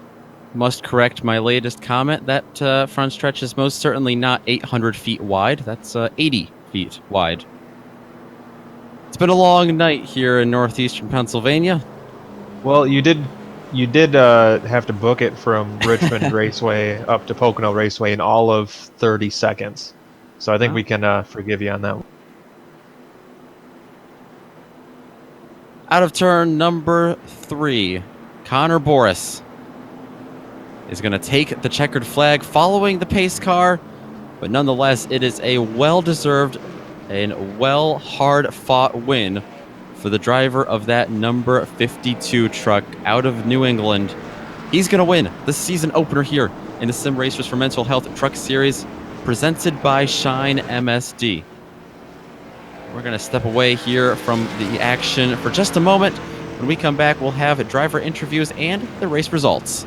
must correct my latest comment. That front stretch is most certainly not 800 feet wide. That's 80 feet wide. It's been a long night here in northeastern Pennsylvania. Well, you did have to book it from Richmond Raceway up to Pocono Raceway in all of 30 seconds. So I think we can forgive you on that one. Out of turn number 3, Connor Boris is going to take the checkered flag following the pace car, but nonetheless, it is a well-deserved and hard-fought win for the driver of that number 52 truck out of New England. He's going to win the season opener here in the Sim Racers for Mental Health Truck Series, presented by Shine MSD. We're going to step away here from the action for just a moment. When we come back, we'll have driver interviews and the race results.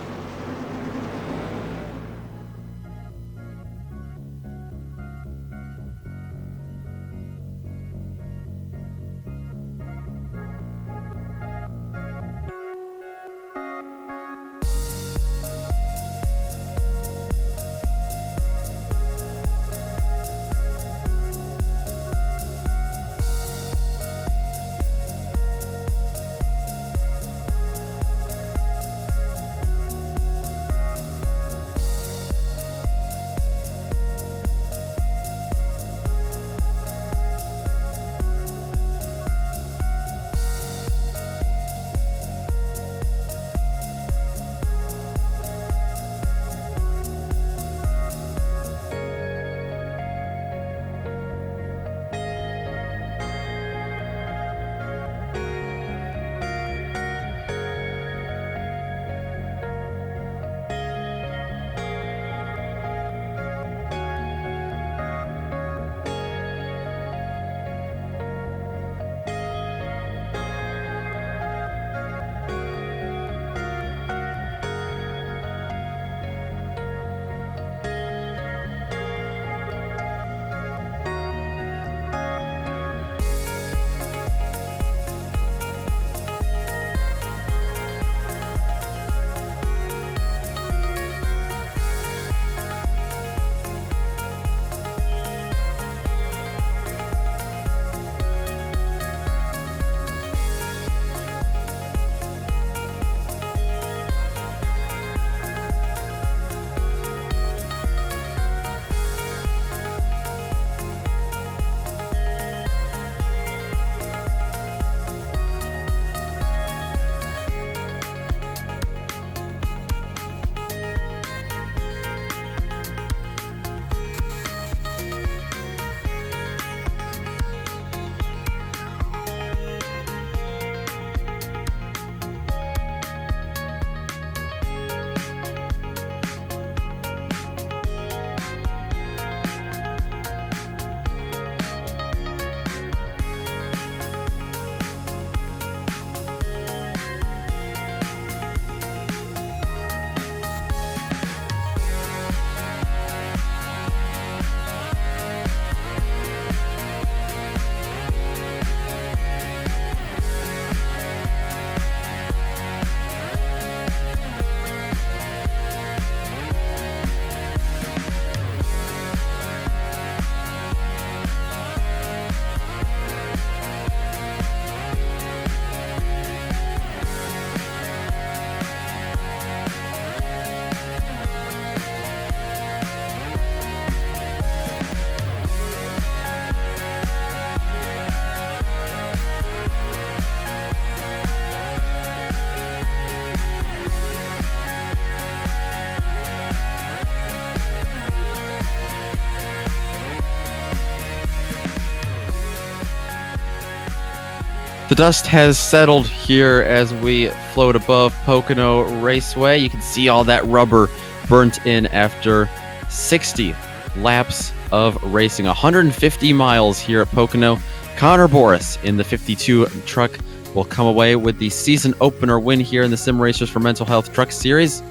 The dust has settled here as we float above Pocono Raceway. You can see all that rubber burnt in after 60 laps of racing. 150 miles here at Pocono. Connor Boris in the 52 truck will come away with the season opener win here in the Sim Racers for Mental Health Truck Series.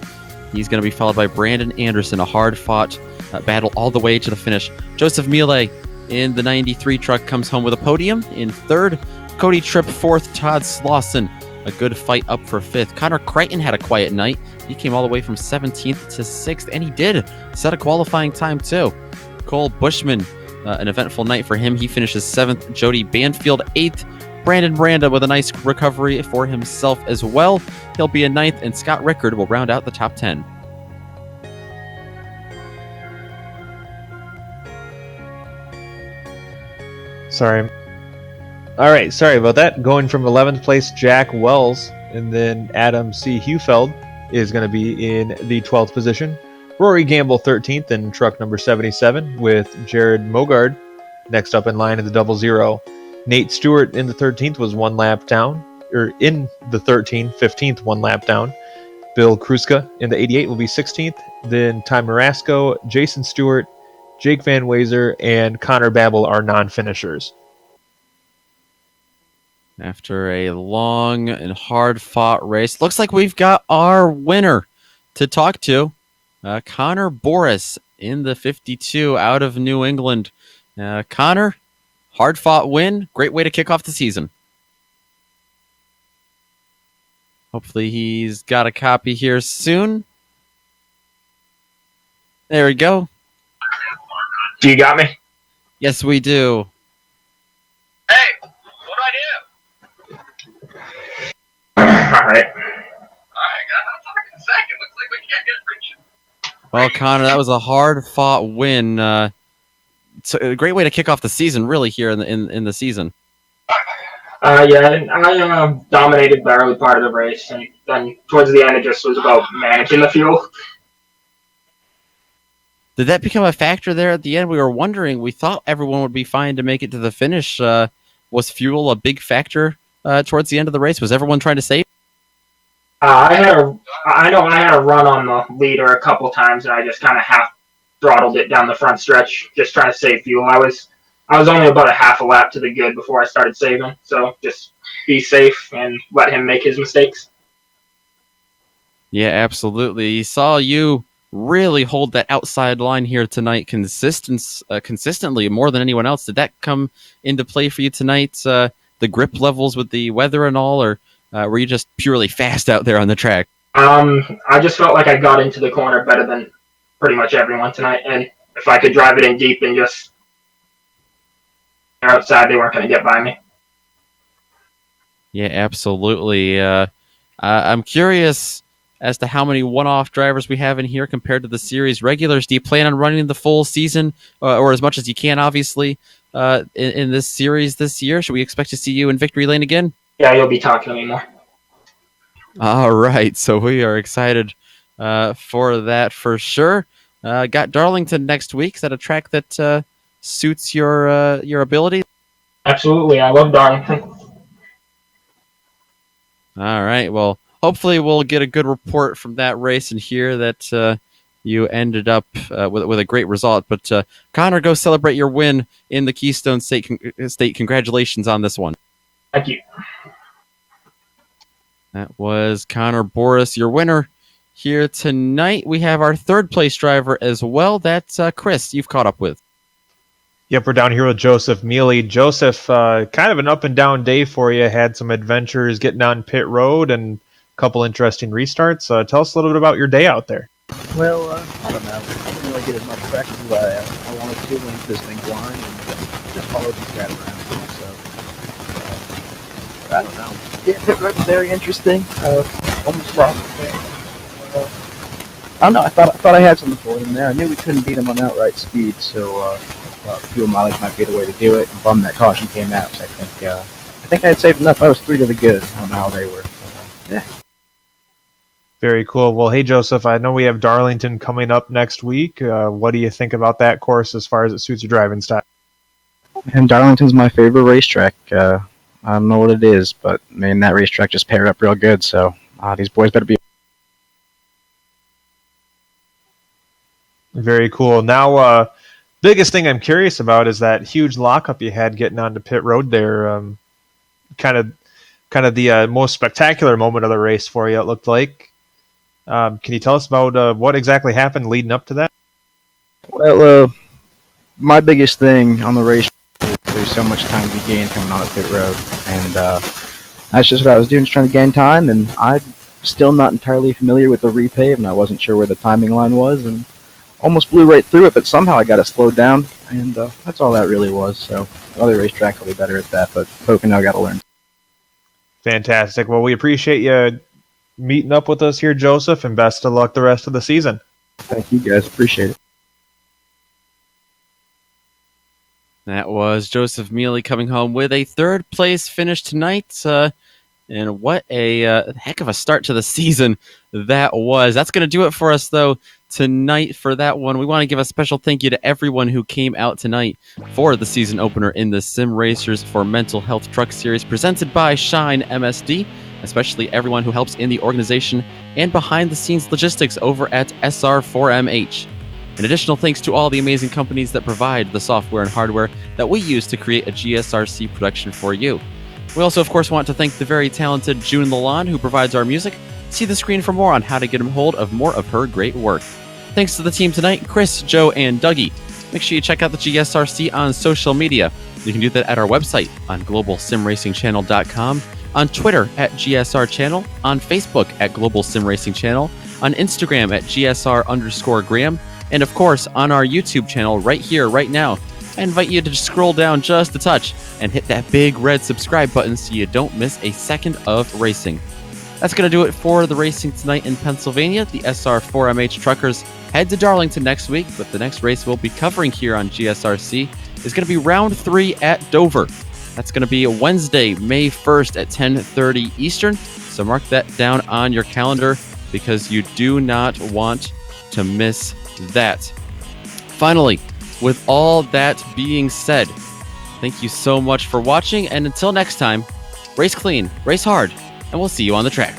He's going to be followed by Brandon Anderson, a hard-fought battle all the way to the finish. Joseph Miele in the 93 truck comes home with a podium in third. Cody Tripp fourth. Todd Slauson, a good fight up for fifth. Connor Crichton had a quiet night. He came all the way from 17th to 6th, and he did set a qualifying time too. Cole Bushman, an eventful night for him. He finishes 7th. Jody Banfield 8th. Brandon Branda with a nice recovery for himself as well. He'll be in 9th, and Scott Rickard will round out the top 10. Sorry. All right, sorry about that. Going from 11th place, Jack Wells, and then Adam C. Hufeld is going to be in the 12th position. Rory Gamble 13th in truck number 77 with Jared Mogard next up in line in the 00. Nate Stewart in the 13th was 1 lap down, or in the 15th, 1 lap down. Bill Kruska in the 88 will be 16th. Then Ty Marasco, Jason Stewart, Jake Van Wazer, and Connor Babel are non-finishers. After a long and hard-fought race, looks like we've got our winner to talk to. Connor Boris in the 52 out of New England. Connor, hard-fought win. Great way to kick off the season. Hopefully he's got a copy here soon. There we go. Do you got me? Yes, we do. Hey, what do I do? All right. Got about a fucking second. Looks like we can't get reaching. Well, Connor, that was a hard-fought win. It's a great way to kick off the season, really, here in the season. Yeah, I dominated the early part of the race, and then towards the end, it just was about managing the fuel. Did that become a factor there at the end? We were wondering. We thought everyone would be fine to make it to the finish. Was fuel a big factor towards the end of the race? Was everyone trying to save? I had a run on the leader a couple times, and I just kind of half throttled it down the front stretch, just trying to save fuel. I was only about a half a lap to the good before I started saving, so just be safe and let him make his mistakes. Yeah, absolutely. He saw you really hold that outside line here tonight consistently more than anyone else. Did that come into play for you tonight? The grip levels with the weather and all, or were you just purely fast out there on the track? I just felt like I got into the corner better than pretty much everyone tonight, and if I could drive it in deep and just outside, they weren't going to get by me. Yeah, absolutely. I'm curious as to how many one-off drivers we have in here compared to the series regulars. Do you plan on running the full season, or as much as you can, obviously, in this series this year? Should we expect to see you in victory lane again? Yeah, you'll be talking to me more. All right, so we are excited for that for sure. Got Darlington next week. Is that a track that suits your ability? Absolutely, I love Darlington. All right, well, hopefully we'll get a good report from that race and hear that you ended up with a great result. But Connor, go celebrate your win in the Keystone State. Congratulations on this one. Thank you. That was Connor Boris, your winner here tonight. We have our third place driver as well. That's Chris, you've caught up with. Yep, we're down here with Joseph Mealy. Joseph, kind of an up and down day for you. Had some adventures getting on pit road and a couple interesting restarts. Tell us a little bit about your day out there. Well, I don't know. I didn't really get as much practice as I wanted to into this thing blind and just followed these guys around. So, I don't know. Yeah, pit road's very interesting. Almost lost the thing. I don't know. I thought I had something for them there. I knew we couldn't beat them on outright speed, so fuel mileage might be the way to do it. And bummed that caution came out. So I think I had saved enough. I was 3 to the good. I don't know how they were. Yeah. Very cool. Well, hey, Joseph, I know we have Darlington coming up next week. What do you think about that course as far as it suits your driving style? And Darlington's my favorite racetrack. I don't know what it is, but man, that racetrack just paired up real good. So these boys better be. Very cool. Now, biggest thing I'm curious about is that huge lockup you had getting onto pit road there. Kind of the most spectacular moment of the race for you, it looked like. Can you tell us about what exactly happened leading up to that? Well, my biggest thing on the race, there's so much time to be gained coming on a pit road, and that's just what I was doing, just trying to gain time. And I'm still not entirely familiar with the repave, and I wasn't sure where the timing line was, and almost blew right through it. But somehow I got it slowed down, and that's all that really was. So other racetrack will be better at that, but Pocono got to learn. Fantastic. Well, we appreciate you meeting up with us here, Joseph, and best of luck the rest of the season. Thank you, guys. Appreciate it. That was Joseph Mealy coming home with a third place finish tonight. And what a heck of a start to the season that was. That's going to do it for us, though, tonight for that one. We want to give a special thank you to everyone who came out tonight for the season opener in the Sim Racers for Mental Health Truck Series presented by Shine MSD, especially everyone who helps in the organization and behind-the-scenes logistics over at SR4MH. An additional thanks to all the amazing companies that provide the software and hardware that we use to create a GSRC production for you. We also, of course, want to thank the very talented June Lalonde, who provides our music. See the screen for more on how to get a hold of more of her great work. Thanks to the team tonight, Chris, Joe, and Dougie. Make sure you check out the GSRC on social media. You can do that at our website on globalsimracingchannel.com, on Twitter at GSR Channel, on Facebook at Global Sim Racing Channel, on Instagram at GSR_Graham, and of course on our YouTube channel right here, right now. I invite you to just scroll down just a touch and hit that big red subscribe button so you don't miss a second of racing. That's going to do it for the racing tonight in Pennsylvania. The SR4MH truckers head to Darlington next week, but the next race we'll be covering here on GSRC is going to be round 3 at Dover. That's going to be Wednesday, May 1st at 10:30 Eastern. So mark that down on your calendar because you do not want to miss that. Finally, with all that being said, thank you so much for watching, and until next time, race clean, race hard, and we'll see you on the track.